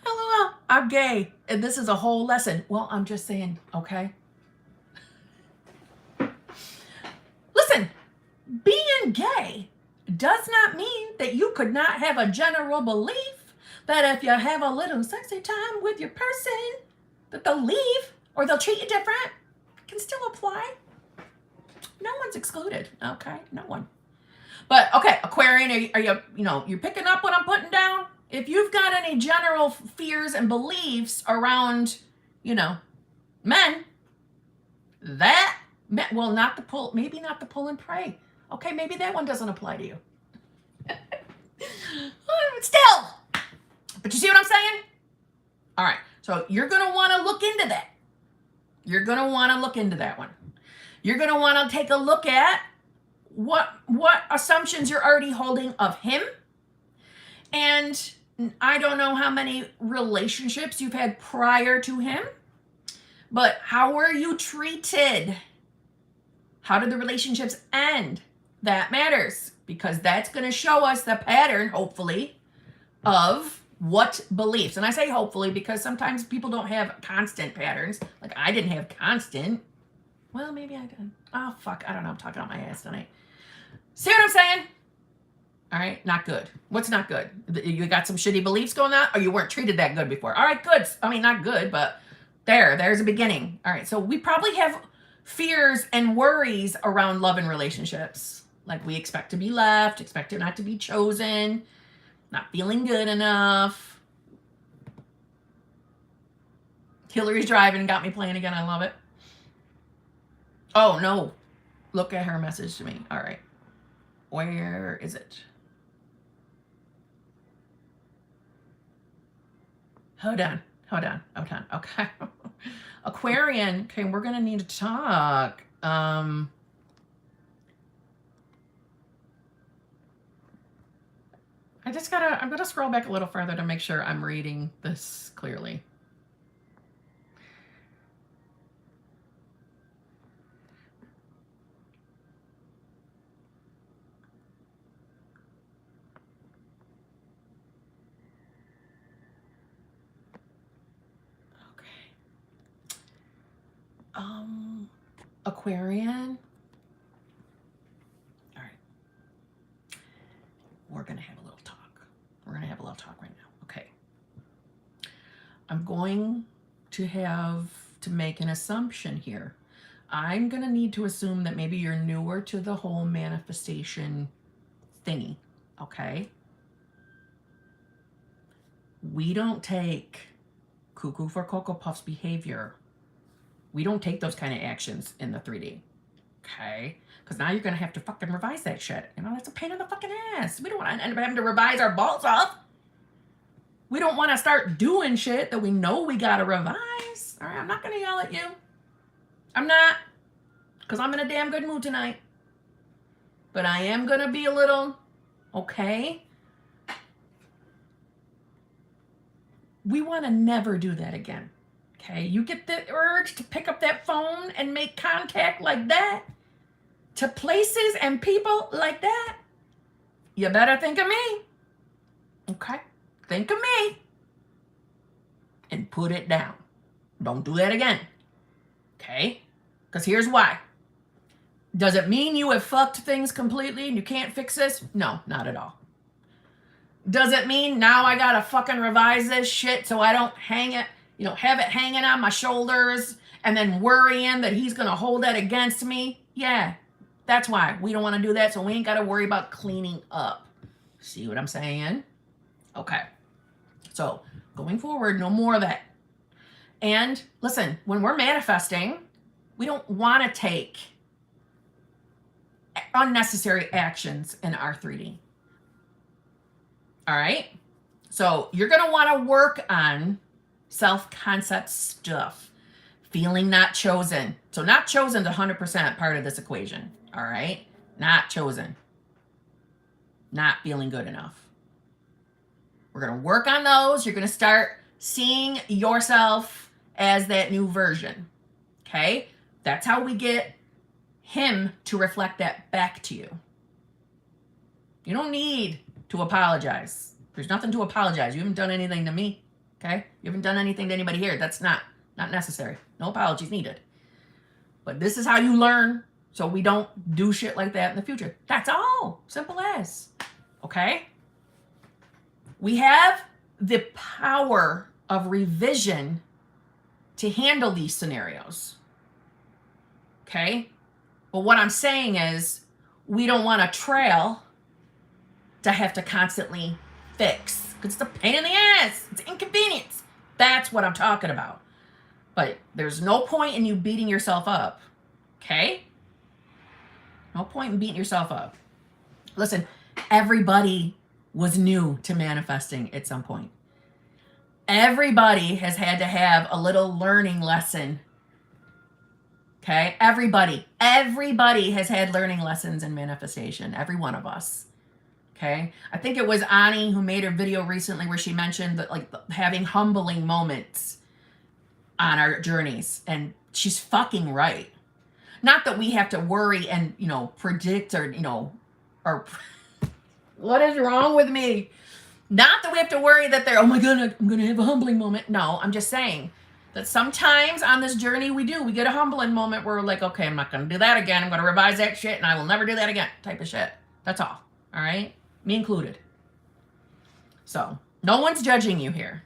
Speaker 1: LOL, I'm gay, and this is a whole lesson. Well, I'm just saying, okay? Listen, being gay does not mean that you could not have a general belief that if you have a little sexy time with your person, that they'll leave or they'll treat you different. It can still apply. No one's excluded, okay? No one. But, okay, Aquarian, are you, you're picking up what I'm putting down? If you've got any general fears and beliefs around, men, that Well, not the pull, maybe not the pull and pray. Okay, maybe that one doesn't apply to you. Still. But you see what I'm saying? All right, so you're going to want to look into that. You're going to want to look into that one. You're going to want to take a look at what assumptions you're already holding of him. And I don't know how many relationships you've had prior to him, but how were you treated? How did the relationships end? That matters, because that's going to show us the pattern, hopefully, of what beliefs. And I say hopefully because sometimes people don't have constant patterns. Like I didn't have constant. Well, maybe I did. Oh, fuck. I don't know. I'm talking out my ass tonight. See what I'm saying? All right. Not good. What's not good? You got some shitty beliefs going on, or you weren't treated that good before? All right, good. I mean, not good, but there's a beginning. All right. So we probably have fears and worries around love and relationships. Like we expect to be left, expect not to be chosen, not feeling good enough. Hillary's driving, got me playing again. I love it. Oh, no. Look at her message to me. All right. Where is it? Hold on. Okay. Aquarian. Okay, we're going to need to talk. I'm going to scroll back a little further to make sure I'm reading this clearly. Aquarian. All right. We're going to have a little talk. We're going to have a little talk right now. Okay. I'm going to have to make an assumption here. I'm going to need to assume that maybe you're newer to the whole manifestation thingy. Okay. We don't take cuckoo for Cocoa Puffs behavior. We don't take those kind of actions in the 3D. Okay? Because now you're going to have to fucking revise that shit. You know, that's a pain in the fucking ass. We don't want to end up having to revise our balls off. We don't want to start doing shit that we know we got to revise. All right? I'm not going to yell at you. I'm not. Because I'm in a damn good mood tonight. But I am going to be a little, okay? We want to never do that again. Okay, you get the urge to pick up that phone and make contact like that to places and people like that, you better think of me. Okay, think of me and put it down. Don't do that again. Okay, because here's why. Does it mean you have fucked things completely and you can't fix this? No, not at all. Does it mean now I gotta fucking revise this shit so I don't hang it? You know, have it hanging on my shoulders and then worrying that he's going to hold that against me? Yeah, that's why. We don't want to do that, so we ain't got to worry about cleaning up. See what I'm saying? Okay. So, going forward, no more of that. And listen, when we're manifesting, we don't want to take unnecessary actions in our 3D. All right? So, you're going to want to work on self-concept stuff. Feeling not chosen. So not chosen is 100% part of this equation. All right? Not chosen. Not feeling good enough. We're going to work on those. You're going to start seeing yourself as that new version. Okay? That's how we get him to reflect that back to you. You don't need to apologize. There's nothing to apologize. You haven't done anything to me. Okay? You haven't done anything to anybody here. That's not necessary. No apologies needed. But this is how you learn so we don't do shit like that in the future. That's all. Simple as. Okay? We have the power of revision to handle these scenarios. Okay? But what I'm saying is we don't want a trail to have to constantly fix. It's a pain in the ass. It's inconvenience. That's what I'm talking about. But there's no point in you beating yourself up. Okay? No point in beating yourself up. Listen, everybody was new to manifesting at some point. Everybody has had to have a little learning lesson. Okay? Everybody has had learning lessons in manifestation. Every one of us. Okay? I think it was Ani who made a video recently where she mentioned that, like, having humbling moments on our journeys. And she's fucking right. Not that we have to worry and, predict or, or what is wrong with me? Not that we have to worry that they're, oh my God, I'm going to have a humbling moment. No, I'm just saying that sometimes on this journey we get a humbling moment where we're like, okay, I'm not going to do that again. I'm going to revise that shit and I will never do that again type of shit. That's all. All right? Me included. So no one's judging you here.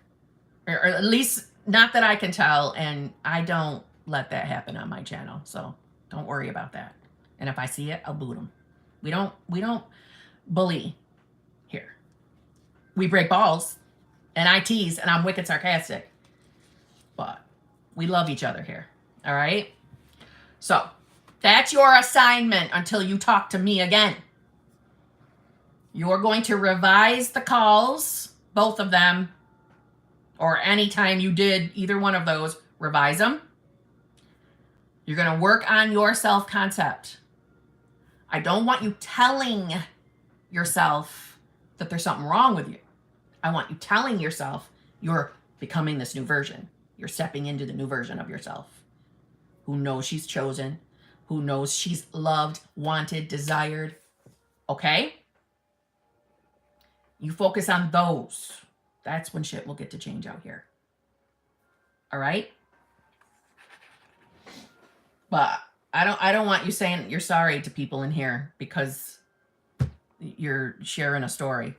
Speaker 1: Or at least not that I can tell. And I don't let that happen on my channel. So don't worry about that. And if I see it, I'll boot them. We don't bully here. We break balls, and I tease, and I'm wicked sarcastic. But we love each other here, all right? So that's your assignment until you talk to me again. You're going to revise the calls, both of them, or anytime you did either one of those, revise them. You're going to work on your self-concept. I don't want you telling yourself that there's something wrong with you. I want you telling yourself you're becoming this new version. You're stepping into the new version of yourself. Who knows she's chosen. Who knows she's loved, wanted, desired. Okay? You focus on those. That's when shit will get to change out here. All right? But I don't want you saying you're sorry to people in here because you're sharing a story.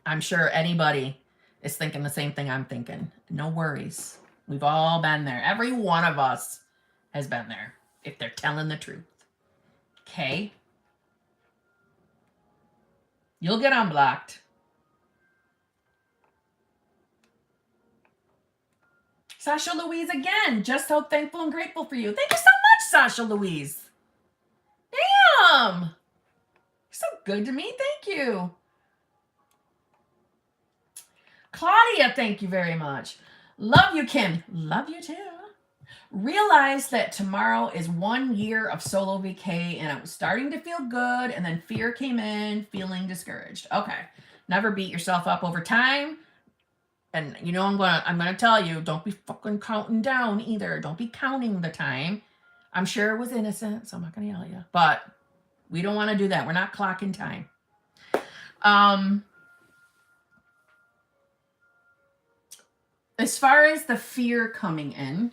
Speaker 1: I'm sure anybody is thinking the same thing I'm thinking. No worries. We've all been there. Every one of us has been there, if they're telling the truth. Okay? You'll get unblocked. Sasha Louise again. Just so thankful and grateful for you. Thank you so much, Sasha Louise. Damn. You're so good to me. Thank you. Claudia, thank you very much. Love you, Kim. Love you too. Realized that tomorrow is 1 year of solo VK and I was starting to feel good and then fear came in, feeling discouraged. Okay. Never beat yourself up over time. And I'm gonna tell you, don't be fucking counting down either. Don't be counting the time. I'm sure it was innocent, so I'm not gonna yell at you. But we don't want to do that. We're not clocking time. As far as the fear coming in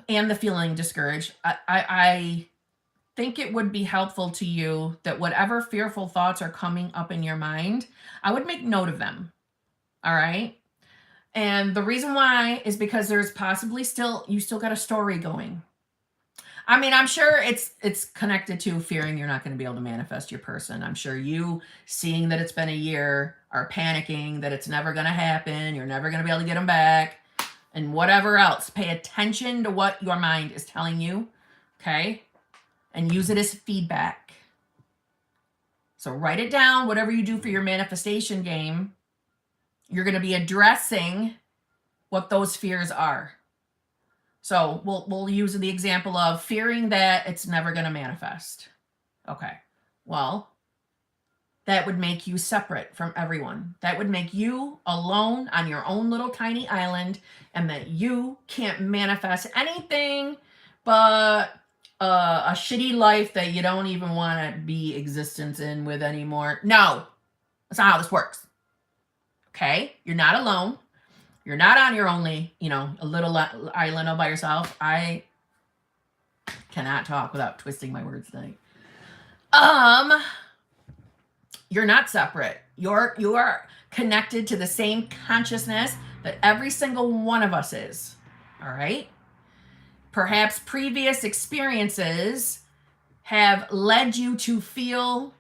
Speaker 1: and the feeling discouraged, I think it would be helpful to you that whatever fearful thoughts are coming up in your mind, I would make note of them. All right? And the reason why is because there's possibly you still got a story going. I mean, I'm sure it's connected to fearing you're not going to be able to manifest your person. I'm sure you, seeing that it's been a year, are panicking that it's never going to happen. You're never going to be able to get them back. And whatever else. Pay attention to what your mind is telling you. Okay? And use it as feedback. So write it down. Whatever you do for your manifestation game, you're going to be addressing what those fears are. So we'll use the example of fearing that it's never going to manifest. Okay. Well, that would make you separate from everyone. That would make you alone on your own little tiny island, and that you can't manifest anything but a shitty life that you don't even want to be existence in with anymore. No, that's not how this works. Okay? You're not alone. You're not on your only, a little island all by yourself. I cannot talk without twisting my words tonight. You're not separate. You are connected to the same consciousness that every single one of us is. All right? Perhaps previous experiences have led you to feel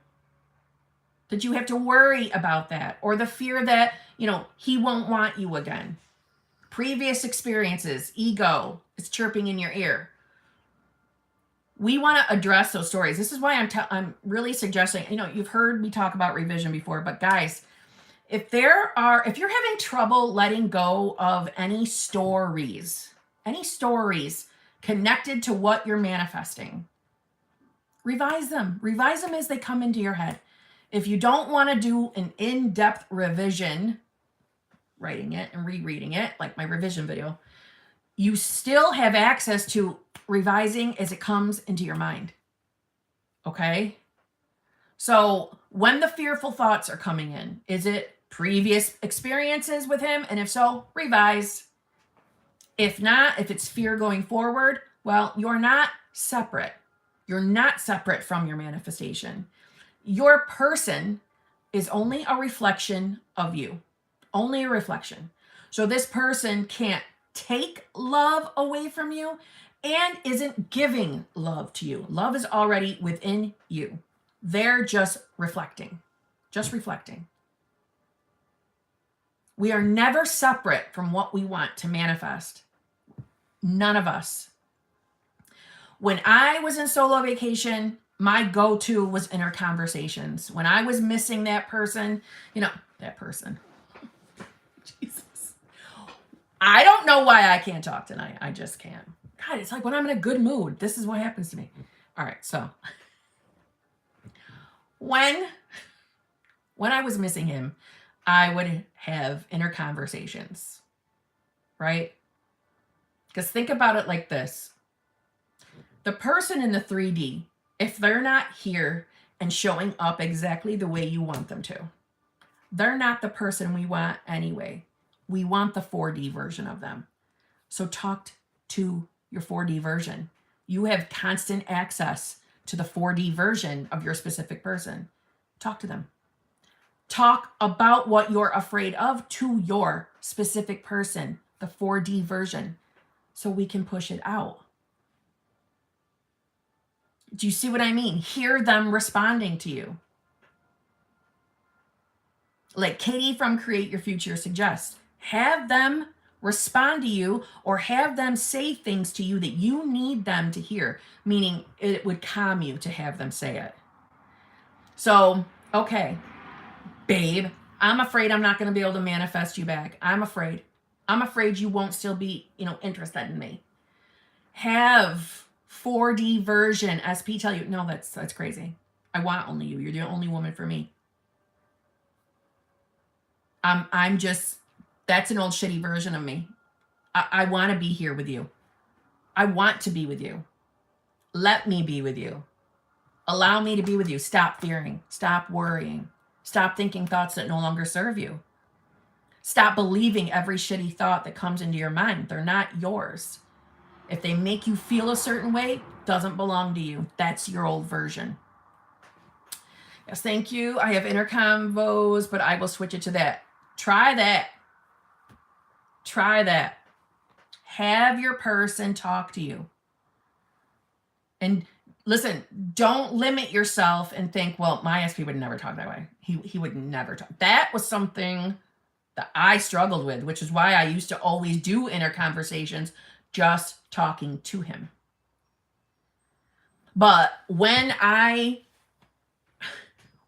Speaker 1: that you have to worry about that, or the fear that, he won't want you again. Previous experiences, ego is chirping in your ear. we want to address those stories. This is why I'm really suggesting, you've heard me talk about revision before, but guys, if you're having trouble letting go of any stories connected to what you're manifesting, revise them as they come into your head. If you don't want to do an in-depth revision, writing it and rereading it, like my revision video, you still have access to revising as it comes into your mind. Okay? So when the fearful thoughts are coming in, is it previous experiences with him? And if so, revise. If not, if it's fear going forward, well, you're not separate. You're not separate from your manifestation. Your person is only a reflection of you. Only a reflection. So this person can't take love away from you and isn't giving love to you. Love is already within you. They're just reflecting. Just reflecting. We are never separate from what we want to manifest. None of us. When I was in solo vacation, my go-to was inner conversations. When I was missing that person, that person. Jesus. I don't know why I can't talk tonight. I just can't. God, it's like when I'm in a good mood, this is what happens to me. All right, so when I was missing him, I would have inner conversations, right? Because think about it like this. The person in the 3D, if they're not here and showing up exactly the way you want them to, they're not the person we want anyway. We want the 4D version of them. So talk to your 4D version. You have constant access to the 4D version of your specific person. Talk to them. Talk about what you're afraid of to your specific person, the 4D version, so we can push it out. Do you see what I mean? Hear them responding to you. Like Katie from Create Your Future suggests, have them respond to you or have them say things to you that you need them to hear, meaning it would calm you to have them say it. So, okay, babe, I'm afraid I'm not going to be able to manifest you back. I'm afraid you won't still be, interested in me. Have 4D version SP tell you, no, that's crazy. I want only you. You're the only woman for me. That's an old shitty version of me. I want to be here with you. I want to be with you. Let me be with you. Allow me to be with you. Stop fearing. Stop worrying. Stop thinking thoughts that no longer serve you. Stop believing every shitty thought that comes into your mind. They're not yours. If they make you feel a certain way, doesn't belong to you. That's your old version. Yes, thank you. I have inner convos, but I will switch it to that. Try that. Try that. Have your person talk to you. And listen, don't limit yourself and think, well, my SP would never talk that way. He would never talk. That was something that I struggled with, which is why I used to always do inner conversations, just talking to him. But when I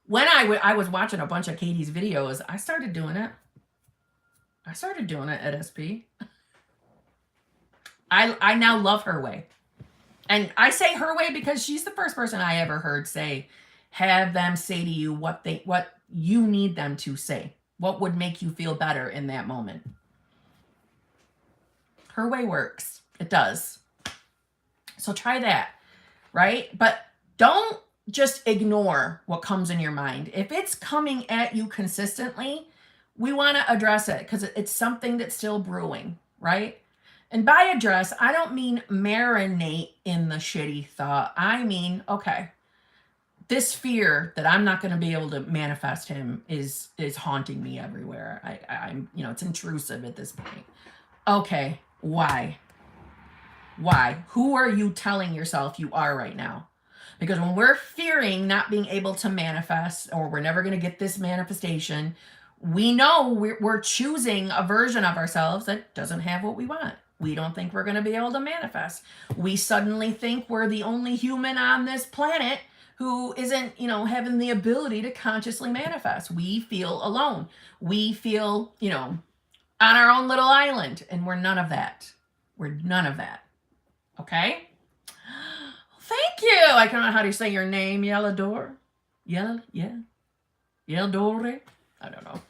Speaker 1: was watching a bunch of Katie's videos, I started doing it. At SP. I now love her way. And I say her way because she's the first person I ever heard say, have them say to you what you need them to say. What would make you feel better in that moment. Her way works. It does. So try that, right? But don't just ignore what comes in your mind. If it's coming at you consistently, we want to address it because it's something that's still brewing, right? And by address, I don't mean marinate in the shitty thought. I mean, okay, this fear that I'm not going to be able to manifest him is haunting me everywhere. I'm it's intrusive at this point. Okay, why? Why? Who are you telling yourself you are right now? Because when we're fearing not being able to manifest, or we're never going to get this manifestation, we know we're choosing a version of ourselves that doesn't have what we want. We don't think we're going to be able to manifest. We suddenly think we're the only human on this planet who isn't, having the ability to consciously manifest. We feel alone. We feel, on our own little island, and we're none of that. We're none of that. Okay? Thank you. I don't know how to say your name, Yellador. Yelladore? I don't know.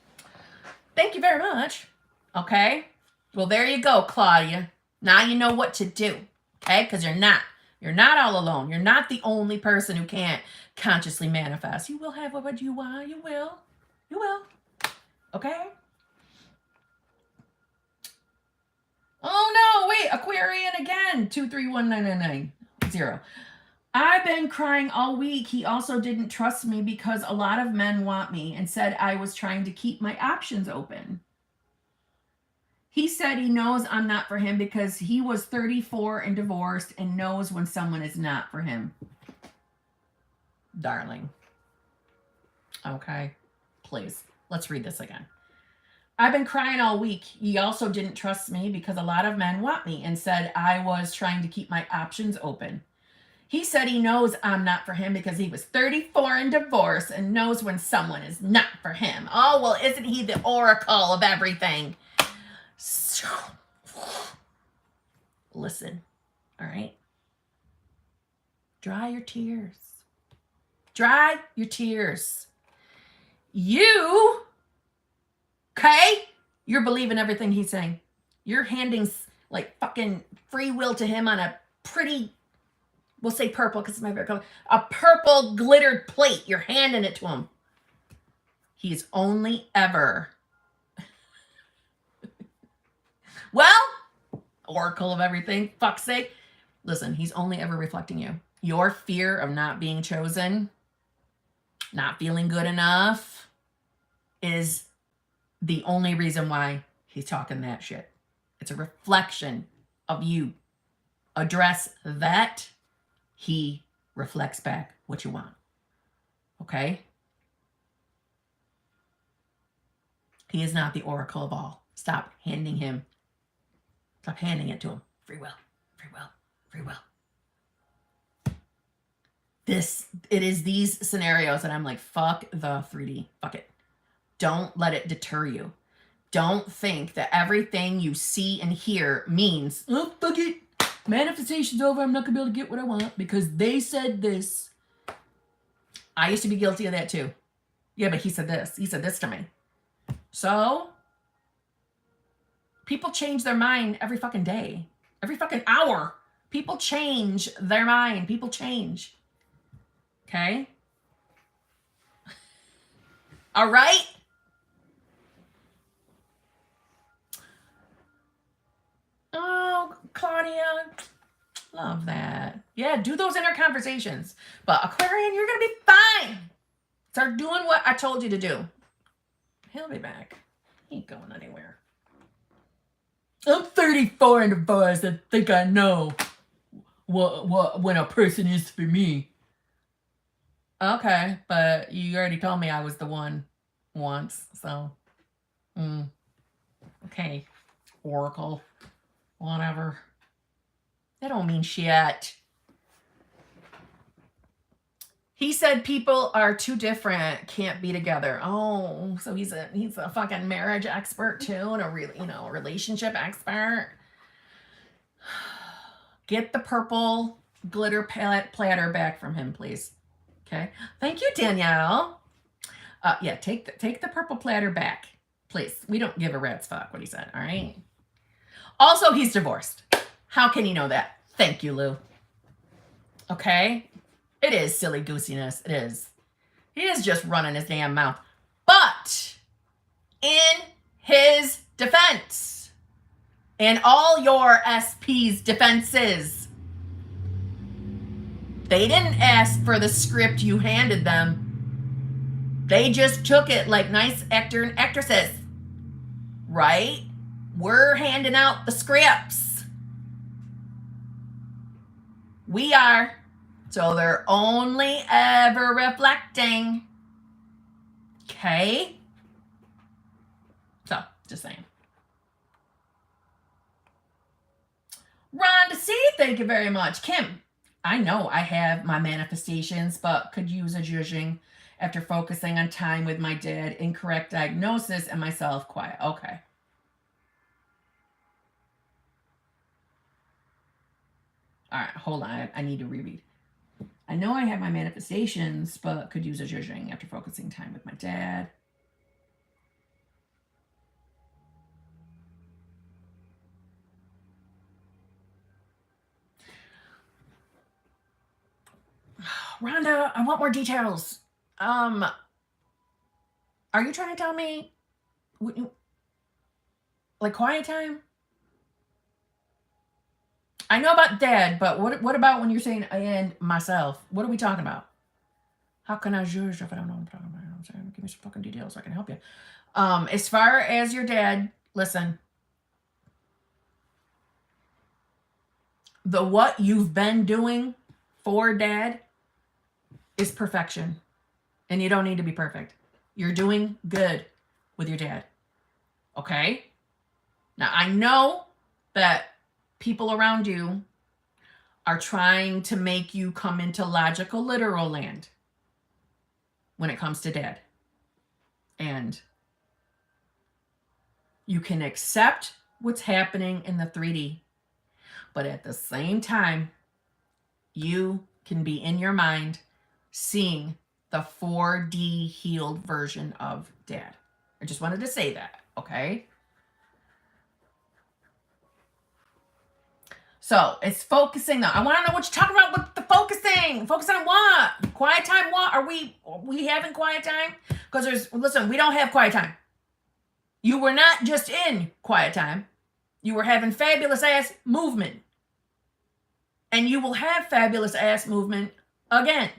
Speaker 1: Thank you very much. Okay? Well, there you go, Claudia. Now you know what to do. Okay? Because you're not. You're not all alone. You're not the only person who can't consciously manifest. You will have what you want. You will. You will. Okay? Oh, no. Wait. Aquarian again. 2319990. I've been crying all week. He also didn't trust me because a lot of men want me and said I was trying to keep my options open. He said he knows I'm not for him because he was 34 and divorced and knows when someone is not for him. Darling. Okay. Please. Let's read this again. I've been crying all week. He also didn't trust me because a lot of men want me and said I was trying to keep my options open. He said he knows I'm not for him because he was 34 and divorced and knows when someone is not for him. Oh, well, isn't he the oracle of everything? Listen, all right? Dry your tears. Dry your tears. You, okay? You're believing everything he's saying. You're handing like fucking free will to him on a pretty, we'll say purple because it's my favorite color, a purple glittered plate. You're handing it to him. He's only ever, well, oracle of everything, fuck's sake. Listen, he's only ever reflecting you. Your fear of not being chosen, not feeling good enough, is the only reason why he's talking that shit. It's a reflection of you. Address that. He reflects back what you want. Okay? He is not the oracle of all. Stop handing it to him. Free will, free will, free will. It is these scenarios that I'm like, fuck the 3D. Fuck it. Don't let it deter you. Don't think that everything you see and hear means, oh, fuck it. Manifestation's over. I'm not going to be able to get what I want because they said this. I used to be guilty of that too. Yeah, but he said this. He said this to me. So, people change their mind every fucking day. Every fucking hour. People change their mind. People change. Okay? All right? Oh, Claudia. Love that. Yeah, do those inner conversations. But Aquarian, you're going to be fine. Start doing what I told you to do. He'll be back. He ain't going anywhere. I'm 34 and divorced. I think I know what when a person is for me. Okay, but you already told me I was the one once, so. Okay, oracle. Whatever. That don't mean shit. He said people are too different, can't be together. Oh, so he's a fucking marriage expert too, and a relationship expert. Get the purple glitter platter back from him, please. Okay. Thank you, Danielle. Yeah, take the purple platter back, please. We don't give a rat's fuck what he said. All right. Also, he's divorced. How can you know that? Thank you, Lou. Okay. It is silly goosiness. It is. He is just running his damn mouth. But in his defense, and all your SP's defenses, they didn't ask for the script you handed them. They just took it like nice actor and actresses. Right? We're handing out the scripts. We are. So they're only ever reflecting. Okay? So, just saying. Rhonda C, thank you very much. Kim, I know I have my manifestations, but could use a judging after focusing on time with my dad, incorrect diagnosis, and myself quiet. Okay. All right, hold on. I need to reread. I know I have my manifestations, but could use a judging after focusing time with my dad. Rhonda, I want more details. Are you trying to tell me, like, quiet time? I know about dad, but what about when you're saying and myself? What are we talking about? How can I judge if I don't know what I'm talking about? You know what I'm saying? Give me some fucking details so I can help you. As far as your dad, listen. What you've been doing for dad is perfection. And you don't need to be perfect. You're doing good with your dad. Okay? Now, I know that people around you are trying to make you come into logical, literal land when it comes to dad. And you can accept what's happening in the 3D, but at the same time, you can be in your mind seeing the 4D healed version of dad. I just wanted to say that, okay? So it's focusing though. I want to know what you're talking about with the focusing. Focus on what? Quiet time what? Are we having quiet time? Because listen, we don't have quiet time. You were not just in quiet time. You were having fabulous ass movement. And you will have fabulous ass movement again.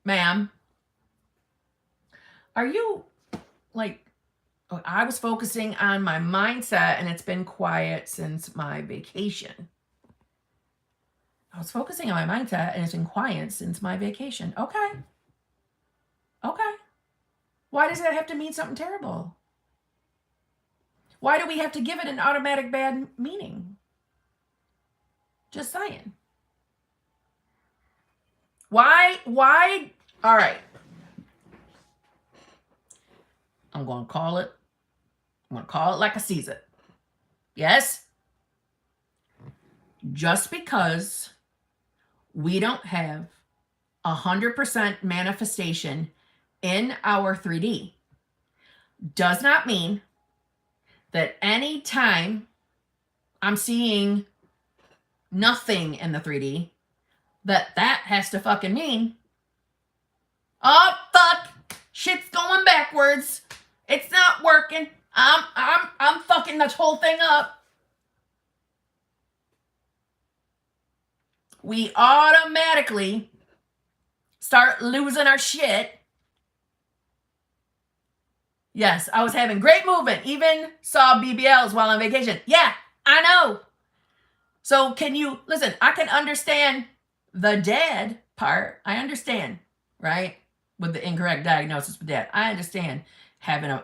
Speaker 1: Ma'am, are you like, I was focusing on my mindset and it's been quiet since my vacation. I was focusing on my mindset and it's been quiet since my vacation. Okay. Okay. Why does that have to mean something terrible? Why do we have to give it an automatic bad meaning? Just saying. Why? All right. I'm going to call it like I sees it. Yes? Just because we don't have 100% manifestation in our 3D does not mean that any time I'm seeing nothing in the 3D, that has to fucking mean, oh fuck, shit's going backwards. It's not working. I'm fucking this whole thing up. We automatically start losing our shit. Yes, I was having great movement. Even saw BBLs while on vacation. Yeah, I know. So can you, listen, I can understand the dad part. I understand, right? With the incorrect diagnosis with dad. I understand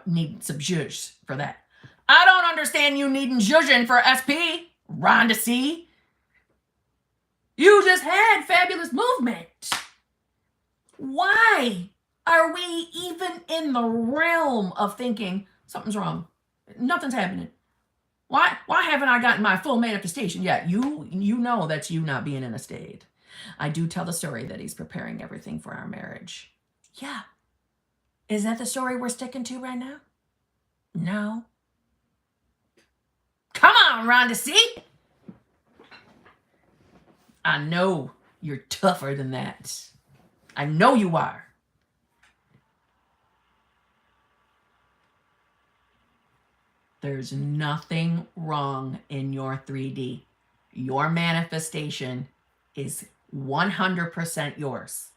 Speaker 1: needing some zhuzh for that. I don't understand you needing zhuzhin for SP, Rhonda C. You just had fabulous movement. Why are we even in the realm of thinking something's wrong? Nothing's happening. Why haven't I gotten my full manifestation yet? You know that's you not being in a state. I do tell the story that he's preparing everything for our marriage. Yeah. Is that the story we're sticking to right now? No. Come on, Rhonda C. I know you're tougher than that. I know you are. There's nothing wrong in your 3D. Your manifestation is 100% yours.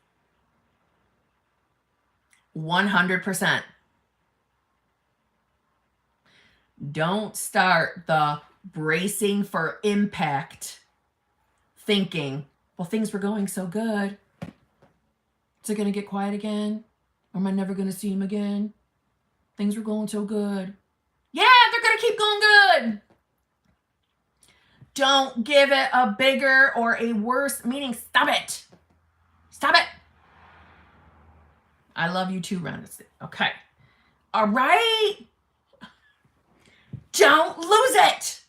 Speaker 1: 100%. Don't start the bracing for impact thinking, well, things were going so good. Is it going to get quiet again? Or am I never going to see him again? Things were going so good. Yeah, they're going to keep going good. Don't give it a bigger or a worse meaning. Stop it. Stop it. I love you too, Rhonda. Okay. All right. Don't lose it.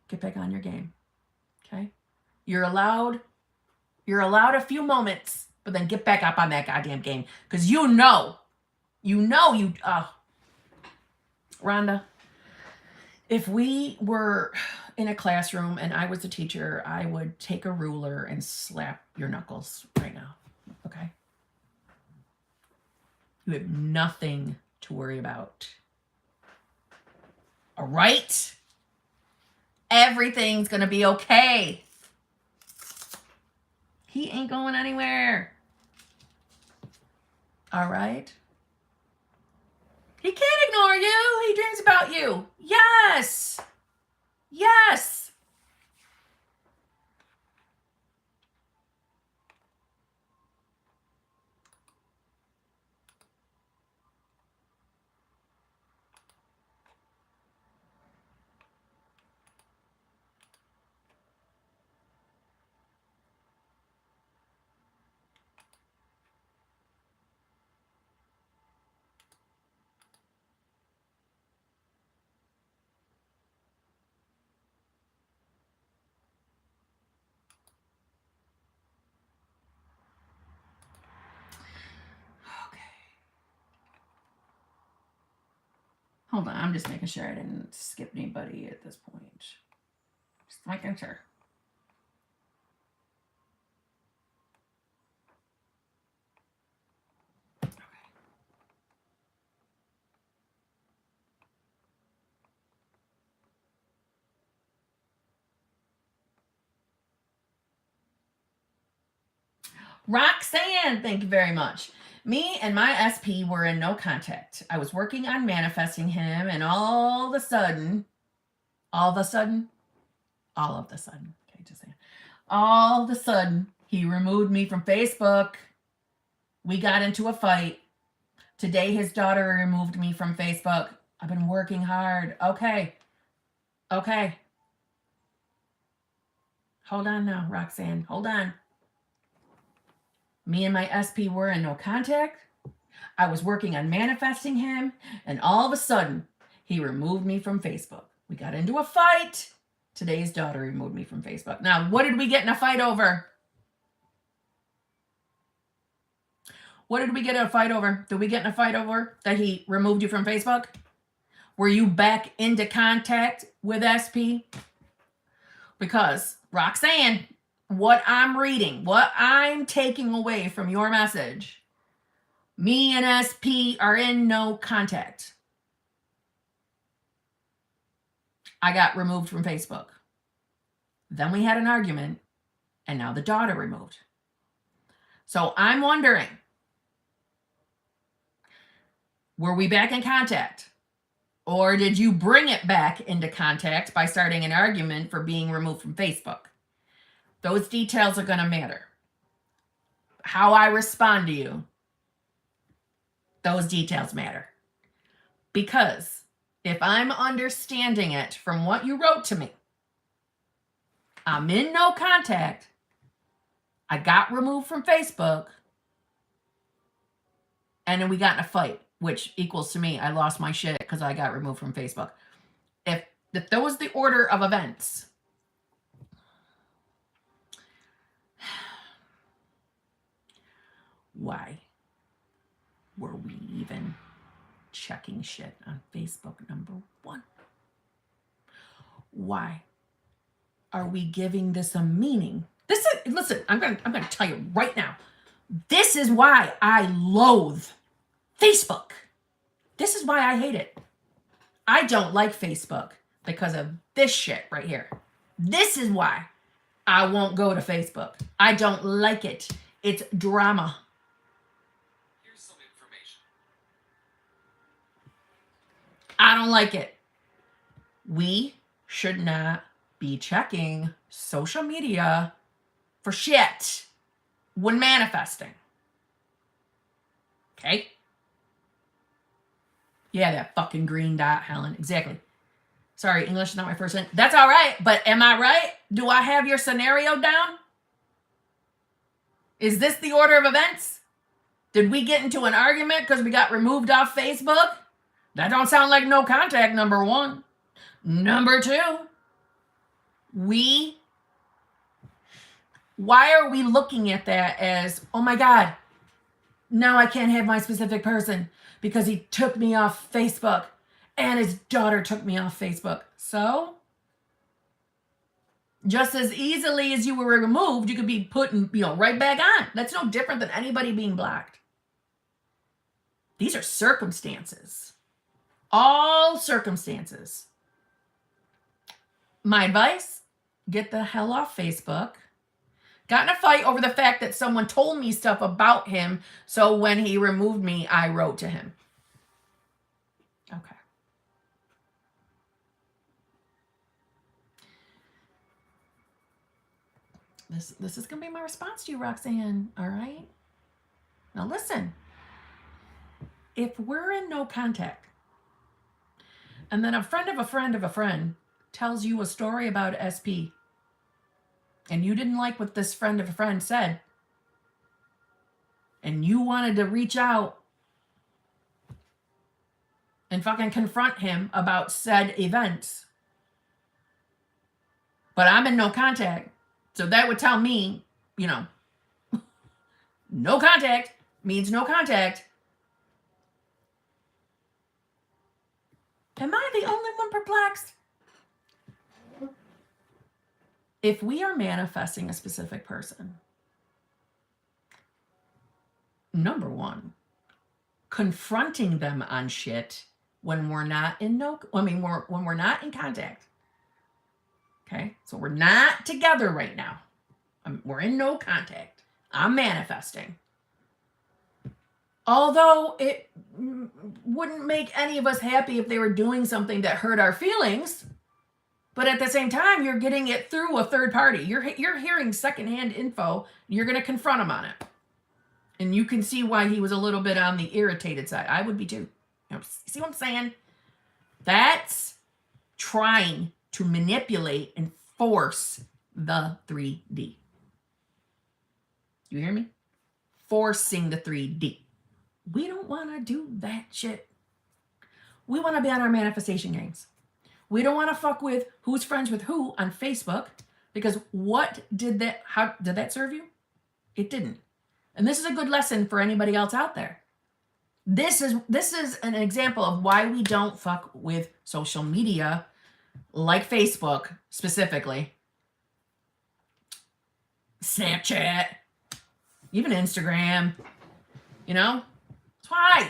Speaker 1: Get back on your game. Okay? You're allowed a few moments, but then get back up on that goddamn game. Because Rhonda, if we were in a classroom and I was a teacher, I would take a ruler and slap your knuckles right now. Okay? You have nothing to worry about. All right? Everything's going to be okay. He ain't going anywhere. All right? He can't ignore you. He dreams about you. Yes. Yes. Hold on, I'm just making sure I didn't skip anybody at this point. Just making sure. Roxanne, thank you very much. Me and my SP were in no contact. I was working on manifesting him, and all of a sudden, he removed me from Facebook. We got into a fight. Today, his daughter removed me from Facebook. I've been working hard. Okay. Hold on now, Roxanne. Hold on. Me and my SP were in no contact. I was working on manifesting him, and all of a sudden, he removed me from Facebook. We got into a fight. Today's daughter removed me from Facebook. Now, what did we get in a fight over? What did we get in a fight over? Did we get in a fight over that he removed you from Facebook? Were you back into contact with SP? Because, Roxanne, what I'm reading, what I'm taking away from your message, me and SP are in no contact. I got removed from Facebook. Then we had an argument, and now the daughter removed. So I'm wondering, were we back in contact? Or did you bring it back into contact by starting an argument for being removed from Facebook? Those details are going to matter. How I respond to you, those details matter. Because if I'm understanding it from what you wrote to me, I'm in no contact, I got removed from Facebook, and then we got in a fight, which equals to me, I lost my shit because I got removed from Facebook. If that was the order of events, why were we even checking shit on Facebook, number one? Why are we giving this a meaning? Listen, I'm gonna tell you right now. This is why I loathe Facebook. This is why I hate it. I don't like Facebook because of this shit right here. This is why I won't go to Facebook. I don't like it. It's drama.
Speaker 2: Here's some information.
Speaker 1: I don't like it. We should not be checking social media for shit when manifesting. Okay? Yeah, that fucking green dot, Helen. Exactly. Sorry, English is not my first language. That's all right, but am I right? Do I have your scenario down? Is this the order of events? Did we get into an argument because we got removed off Facebook? That don't sound like no contact, number one. Number two, why are we looking at that as, oh my God, now I can't have my specific person because he took me off Facebook and his daughter took me off Facebook. So, just as easily as you were removed, you could be put right back on. That's no different than anybody being blocked. These are circumstances. All circumstances. My advice, get the hell off Facebook. Got in a fight over the fact that someone told me stuff about him, so when he removed me, I wrote to him. Okay. This is going to be my response to you, Roxanne, all right? Now listen. If we're in no contact, and then a friend of a friend of a friend tells you a story about SP, and you didn't like what this friend of a friend said, and you wanted to reach out and fucking confront him about said events, but I'm in no contact, so that would tell me, no contact means no contact. Am I the only one perplexed? If we are manifesting a specific person, number one, confronting them on shit when we're not in when we're not in contact. Okay, so we're not together right now. We're in no contact. I'm manifesting. Although it wouldn't make any of us happy if they were doing something that hurt our feelings, but at the same time, you're getting it through a third party. You're hearing secondhand info. You're going to confront him on it. And you can see why he was a little bit on the irritated side. I would be too. See what I'm saying? That's trying to manipulate and force the 3D. You hear me? Forcing the 3D. We don't want to do that shit. We want to be on our manifestation games. We don't want to fuck with who's friends with who on Facebook, because how did that serve you? It didn't. And this is a good lesson for anybody else out there. This is an example of why we don't fuck with social media like Facebook specifically. Snapchat, even Instagram, That's why.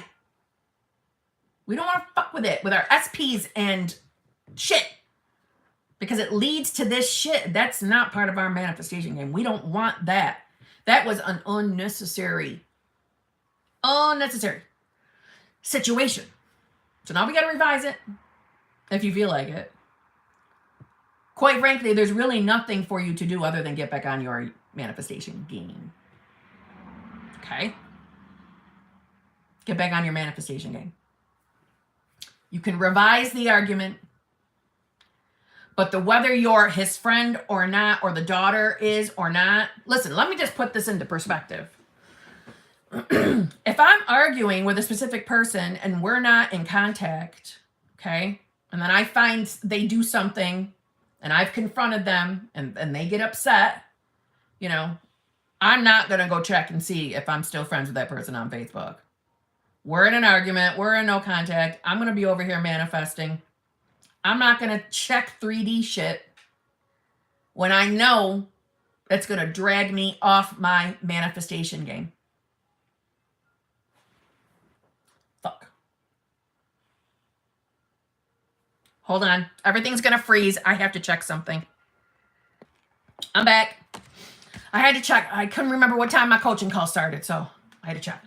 Speaker 1: We don't want to fuck with it, with our SPs and shit, because it leads to this shit. That's not part of our manifestation game. We don't want that. That was an unnecessary situation. So now we got to revise it if you feel like it. Quite frankly, there's really nothing for you to do other than get back on your manifestation game. Okay? Get back on your manifestation game. You can revise the argument, but whether you're his friend or not, or the daughter is or not, listen, let me just put this into perspective. If I'm arguing with a specific person and we're not in contact, okay, and then I find they do something and I've confronted them and they get upset, I'm not going to go check and see if I'm still friends with that person on Facebook. We're in an argument. We're in no contact. I'm going to be over here manifesting. I'm not going to check 3D shit when I know it's going to drag me off my manifestation game. Fuck. Hold on. Everything's going to freeze. I have to check something. I'm back. I had to check. I couldn't remember what time my coaching call started, so I had to check.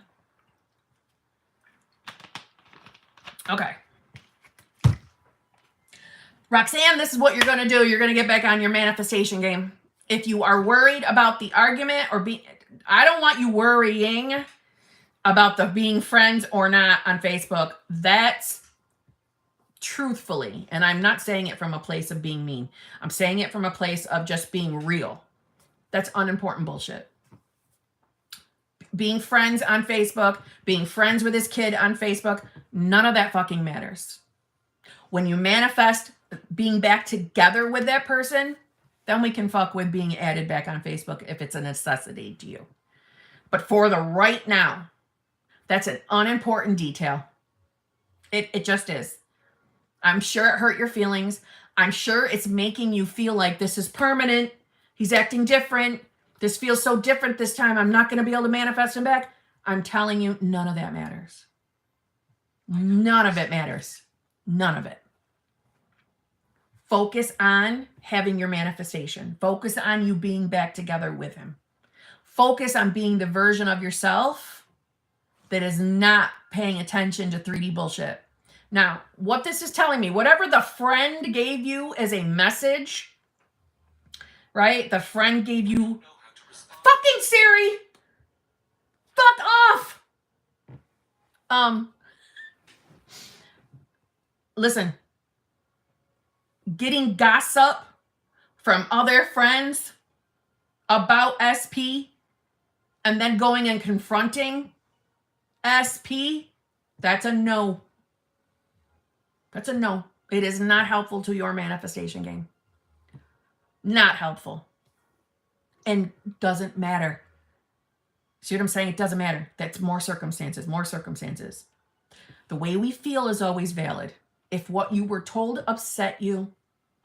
Speaker 1: Okay. Roxanne, this is what you're going to do. You're going to get back on your manifestation game. If you are worried about the argument I don't want you worrying about the being friends or not on Facebook. That's truthfully, and I'm not saying it from a place of being mean. I'm saying it from a place of just being real. That's unimportant bullshit. Being friends on Facebook, being friends with his kid on Facebook, none of that fucking matters. When you manifest being back together with that person, then we can fuck with being added back on Facebook if it's a necessity to you. But for the right now, that's an unimportant detail. It just is. I'm sure it hurt your feelings. I'm sure it's making you feel like this is permanent. He's acting different. This feels so different this time. I'm not going to be able to manifest him back. I'm telling you, none of that matters. None of it matters. None of it. Focus on having your manifestation. Focus on you being back together with him. Focus on being the version of yourself that is not paying attention to 3D bullshit. Now, what this is telling me, whatever the friend gave you as a message, right? The friend gave you, fucking Siri, fuck off. Listen, getting gossip from other friends about SP and then going and confronting SP, that's a no. That's a no. It is not helpful to your manifestation game. Not helpful. And doesn't matter. See what I'm saying? It doesn't matter. That's more circumstances, more circumstances. The way we feel is always valid. If what you were told upset you,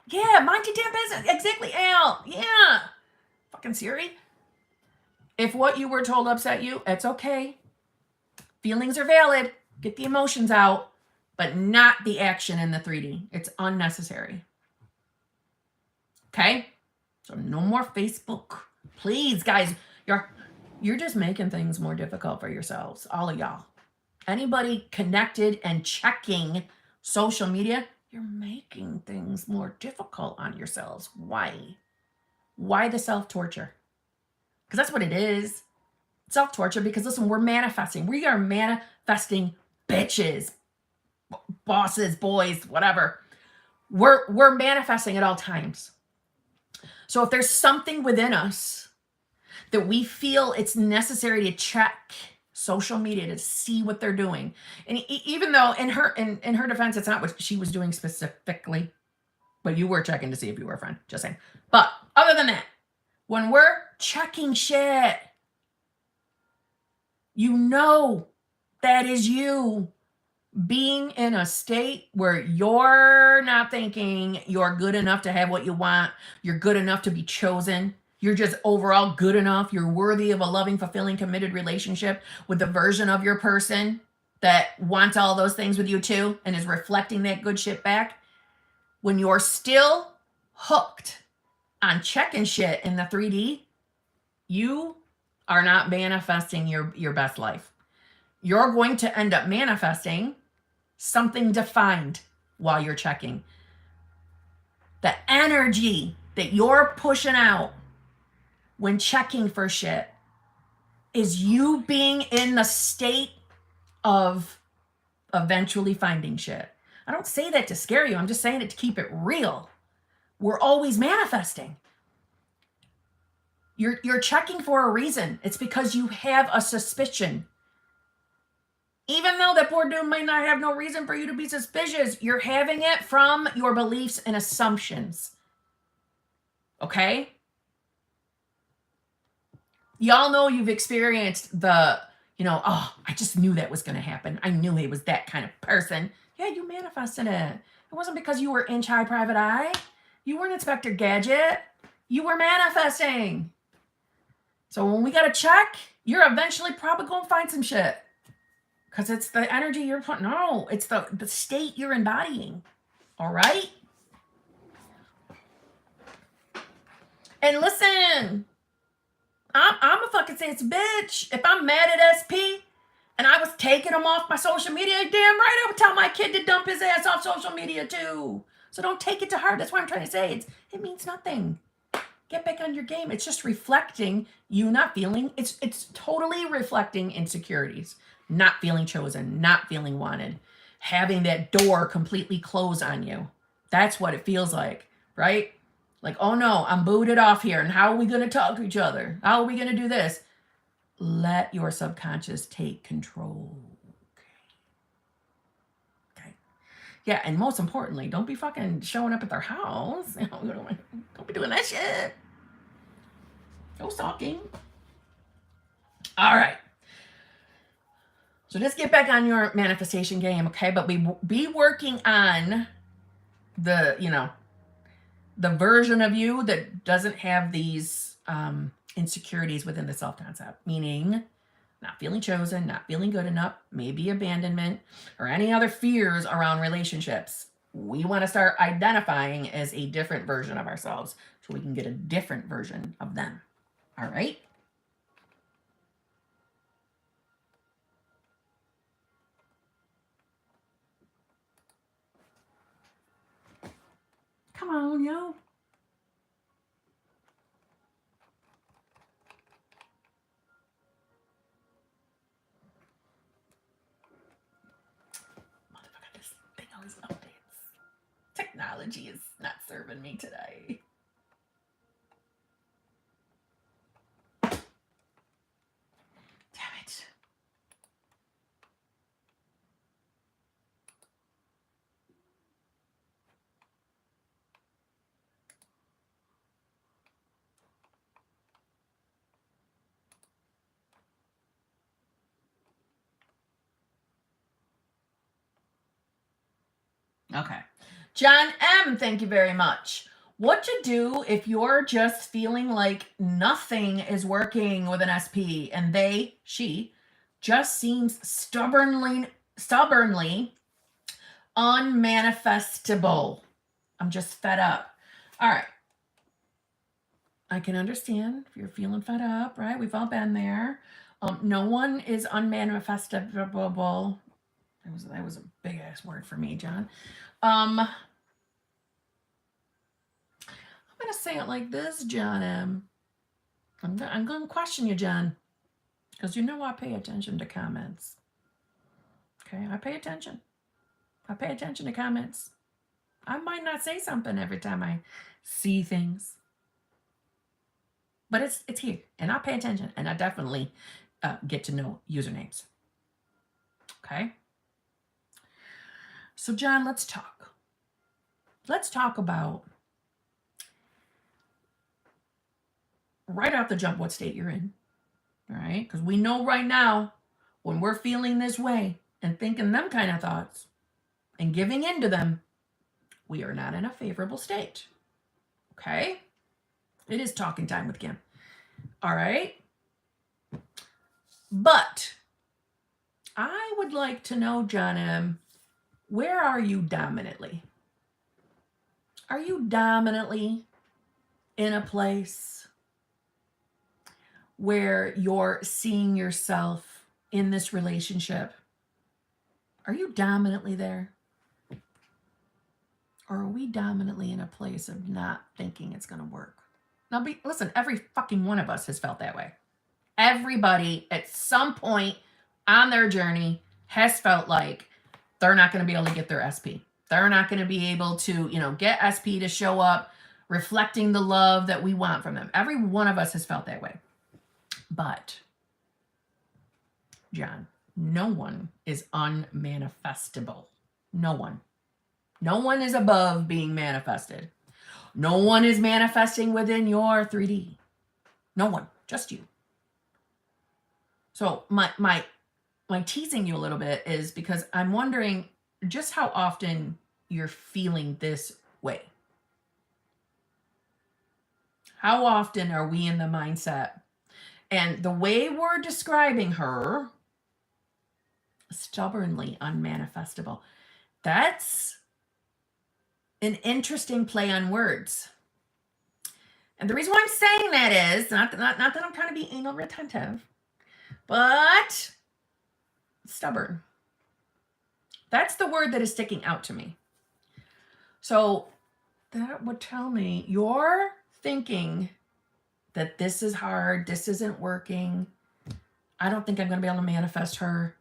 Speaker 1: yeah, mind your damn business. Exactly, Al. Yeah. Fucking Siri. If what you were told upset you, it's okay. Feelings are valid. Get the emotions out, but not the action in the 3D. It's unnecessary. Okay? So no more Facebook. Please, guys, you're just making things more difficult for yourselves, all of y'all. Anybody connected and checking social media, you're making things more difficult on yourselves. Why? Why the self-torture? Because that's what it is. Self-torture, because listen, we're manifesting. We are manifesting bitches, bosses, boys, whatever. We're manifesting at all times. So if there's something within us that we feel it's necessary to check social media to see what they're doing, and even though in her defense, it's not what she was doing specifically, but you were checking to see if you were a friend, just saying. But other than that, when we're checking shit, you know that is you being in a state where you're not thinking you're good enough to have what you want. You're good enough to be chosen. You're just overall good enough. You're worthy of a loving, fulfilling, committed relationship with the version of your person that wants all those things with you too and is reflecting that good shit back. When you're still hooked on checking shit in the 3D, you are not manifesting your best life. You're going to end up manifesting something defined while you're checking. The energy that you're pushing out when checking for shit is you being in the state of eventually finding shit. I don't say that to scare you. I'm just saying it to keep it real. We're always manifesting. You're checking for a reason. It's because you have a suspicion. Even though that poor dude might not have no reason for you to be suspicious, you're having it from your beliefs and assumptions. Okay? Y'all know you've experienced the, oh, I just knew that was going to happen. I knew he was that kind of person. Yeah, you manifested it. It wasn't because you were inch high private eye. You weren't Inspector Gadget. You were manifesting. So when we got to check, you're eventually probably going to find some shit. Because it's the energy you're putting. No, it's the state you're embodying. All right? And listen, I'm a fucking sense bitch. If I'm mad at SP and I was taking him off my social media, damn right I would tell my kid to dump his ass off social media too. So don't take it to heart. That's what I'm trying to say. It means nothing. Get back on your game. It's just reflecting you not feeling. It's totally reflecting insecurities. Not feeling chosen, not feeling wanted, having that door completely close on you. That's what it feels like, right? Like, oh no, I'm booted off here. And how are we going to talk to each other? How are we going to do this? Let your subconscious take control. Okay. Yeah, and most importantly, don't be fucking showing up at their house. Don't be doing that shit. No stalking. All right. So just get back on your manifestation game, okay? But we be working on the version of you that doesn't have these insecurities within the self-concept, meaning not feeling chosen, not feeling good enough, maybe abandonment, or any other fears around relationships. We want to start identifying as a different version of ourselves so we can get a different version of them. All right? Come on, yo. Motherfucker, this thing always updates. Technology is not serving me today. Damn it. Okay. John M., thank you very much. What to do if you're just feeling like nothing is working with an SP and she just seems stubbornly unmanifestable. I'm just fed up. All right. I can understand if you're feeling fed up, right? We've all been there. No one is unmanifestable. That was a big ass word for me, John. I'm going to say it like this, John M. I'm going to question you, John, because you know I pay attention to comments. Okay, I pay attention. I pay attention to comments. I might not say something every time I see things, but it's here, and I pay attention, and I definitely get to know usernames. Okay? So, John, let's talk. Let's talk about, right off the jump, what state you're in. All right? Because we know right now, when we're feeling this way and thinking them kind of thoughts and giving in to them, we are not in a favorable state. Okay? It is talking time with Kim. All right? But I would like to know, John M., where are you dominantly? Are you dominantly in a place where you're seeing yourself in this relationship? Are you dominantly there? Or are we dominantly in a place of not thinking it's going to work? Now, listen, every fucking one of us has felt that way. Everybody at some point on their journey has felt like they're not going to be able to get their SP. They're not going to be able to, get SP to show up reflecting the love that we want from them. Every one of us has felt that way. But, John, no one is unmanifestable. No one. No one is above being manifested. No one is manifesting within your 3D. No one, just you. So my teasing you a little bit is because I'm wondering just how often you're feeling this way. How often are we in the mindset? And the way we're describing her, stubbornly unmanifestable, that's an interesting play on words. And the reason why I'm saying that is, not that I'm trying to be anal retentive, but stubborn. That's the word that is sticking out to me. So that would tell me you're thinking that this is hard, this isn't working. I don't think I'm going to be able to manifest her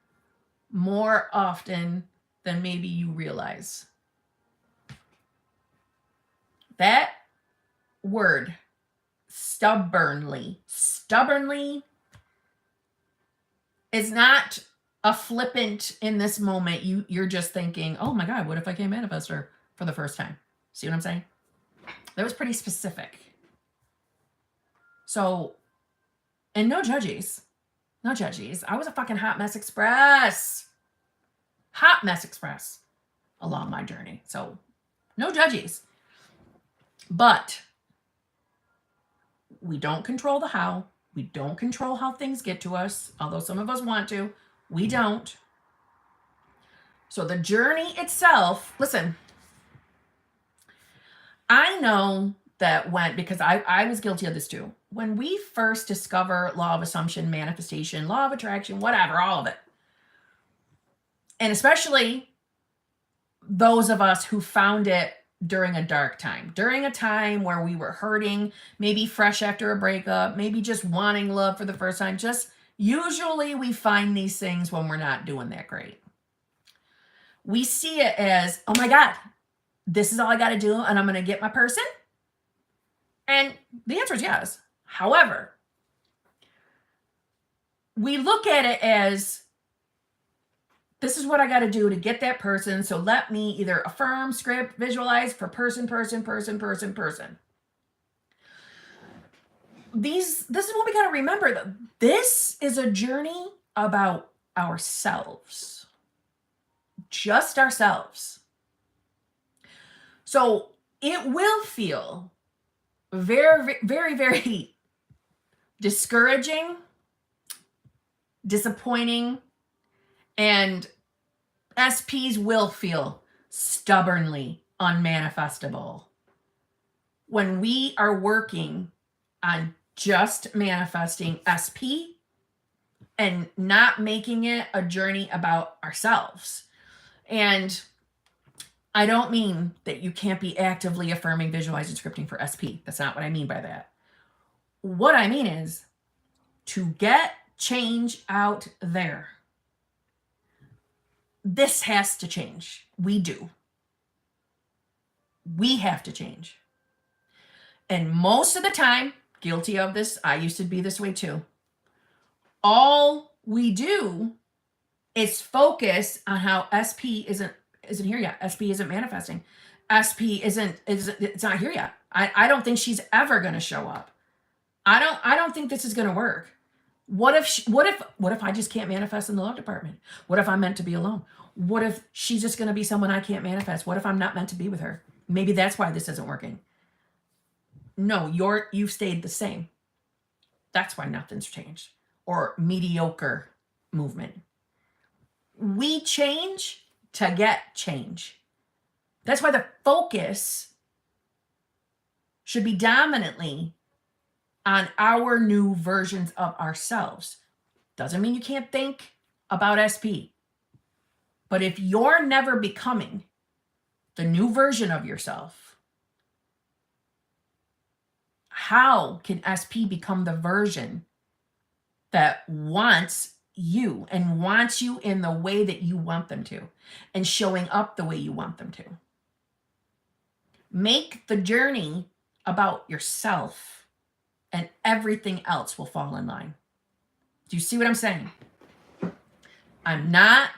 Speaker 1: more often than maybe you realize. That word, stubbornly, is not a flippant in this moment. You're just thinking, oh my God, what if I can't manifest her for the first time? See what I'm saying? That was pretty specific. So, and no judgies. No judgies. I was a fucking hot mess express. Hot mess express along my journey. So, no judgies. But we don't control the how. We don't control how things get to us, although some of us want to. We don't. So the journey itself, listen, I know that because I was guilty of this too. When we first discover law of assumption, manifestation, law of attraction, whatever, all of it, and especially those of us who found it during a dark time, during a time where we were hurting, maybe fresh after a breakup, maybe just wanting love for the first time. Just usually we find these things when we're not doing that great. We see it as, oh my God, this is all I got to do and I'm going to get my person. And the answer is yes. However, we look at it as, this is what I got to do to get that person. So let me either affirm, script, visualize for person. This is what we got to remember. That this is a journey about ourselves. Just ourselves. So it will feel very, very, very discouraging, disappointing, and SPs will feel stubbornly unmanifestable when we are working on just manifesting SP and not making it a journey about ourselves. And I don't mean that you can't be actively affirming, visualizing, scripting for SP. That's not what I mean by that. What I mean is to get change out there. This has to change. We do. We have to change. And most of the time, guilty of this, I used to be this way too. All we do is focus on how SP isn't here yet. SP isn't manifesting. SP isn't it's not here yet. I don't think she's ever going to show up. I don't think this is going to work. What if I just can't manifest in the love department? What if I'm meant to be alone? What if she's just going to be someone I can't manifest? What if I'm not meant to be with her? Maybe that's why this isn't working. No, you've stayed the same. That's why nothing's changed. Or mediocre movement. We change to get change. That's why the focus should be dominantly on our new versions of ourselves. Doesn't mean you can't think about SP. But if you're never becoming the new version of yourself, how can SP become the version that wants you and wants you in the way that you want them to and showing up the way you want them to? Make the journey about yourself and everything else will fall in line. Do you see what I'm saying? I'm not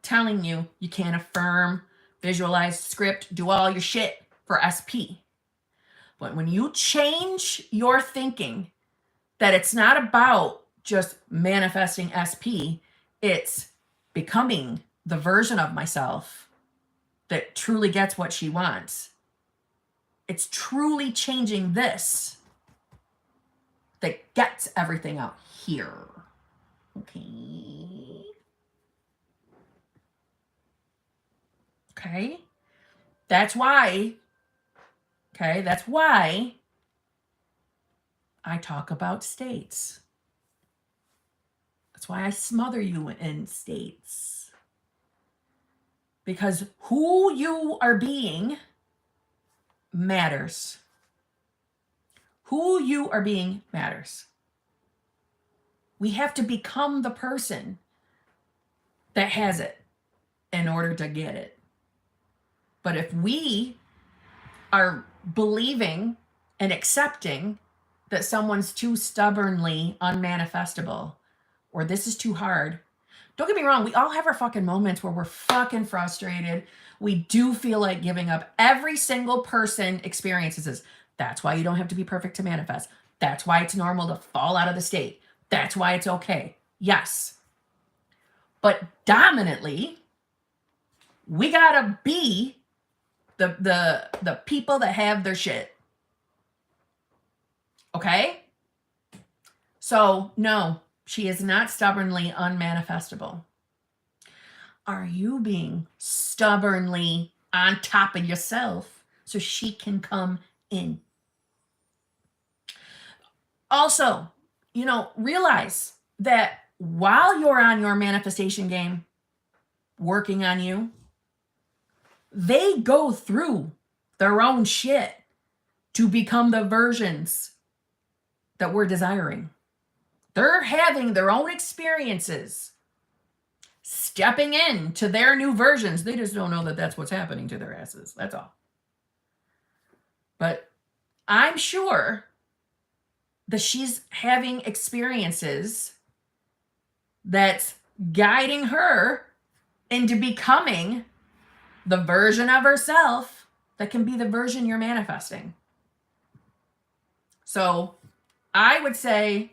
Speaker 1: telling you can't affirm, visualize, script, do all your shit for SP. But when you change your thinking that it's not about just manifesting SP, it's becoming the version of myself that truly gets what she wants. It's truly changing this that gets everything out here. Okay. That's why I talk about states. That's why I smother you in states. Because who you are being matters. Who you are being matters. We have to become the person that has it. in order to get it. But if we are believing and accepting that someone's too stubbornly unmanifestable, or this is too hard, don't get me wrong, we all have our fucking moments where we're fucking frustrated. We do feel like giving up. Every single person experiences this. That's why you don't have to be perfect to manifest. That's why it's normal to fall out of the state. That's why it's okay. Yes. But dominantly, we gotta be the people that have their shit. Okay? So, no, she is not stubbornly unmanifestable. Are you being stubbornly on top of yourself so she can come in? Also, realize that while you're on your manifestation game, working on you, they go through their own shit to become the versions that we're desiring. They're having their own experiences, stepping into their new versions. They just don't know that that's what's happening to their asses. That's all. But I'm sure that she's having experiences that's guiding her into becoming the version of herself that can be the version you're manifesting. So I would say,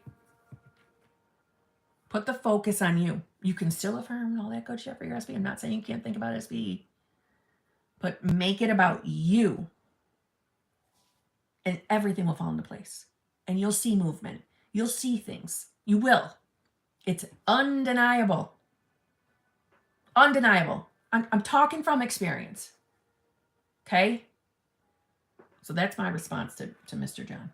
Speaker 1: put the focus on you. You can still affirm and all that good shit for your SB. I'm not saying you can't think about SB, but make it about you, and everything will fall into place. And you'll see movement. You'll see things. You will. It's undeniable. Undeniable. I'm talking from experience. Okay? So that's my response to Mr. John.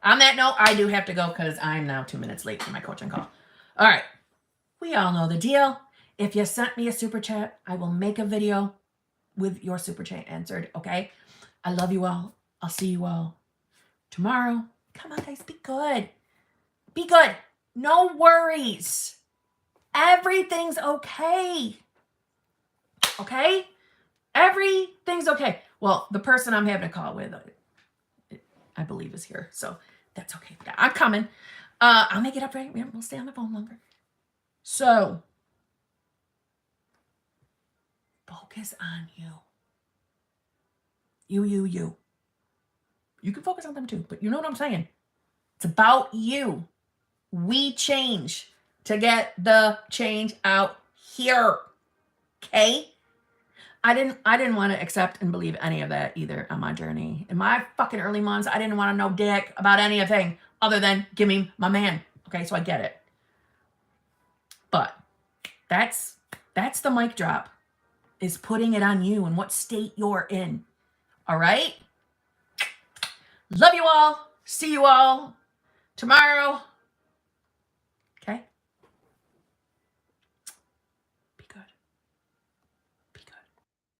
Speaker 1: On that note, I do have to go because I'm now 2 minutes late for my coaching call. All right. We all know the deal. If you sent me a super chat, I will make a video with your super chat answered. Okay? I love you all. I'll see you all tomorrow. Come on, guys. Be good. Be good. No worries. Everything's okay. Okay? Everything's okay. Well, the person I'm having a call with, I believe, is here. So that's okay. I'm coming. I'll make it up right. We'll stay on the phone longer. So, focus on you. You. You can focus on them too, but you know what I'm saying? It's about you. We change to get the change out here. Okay? I didn't want to accept and believe any of that either on my journey. In my fucking early months, I didn't want to know dick about anything other than give me my man. Okay, so I get it. But that's the mic drop, is putting it on you and what state you're in. All right? Love you all. See you all tomorrow.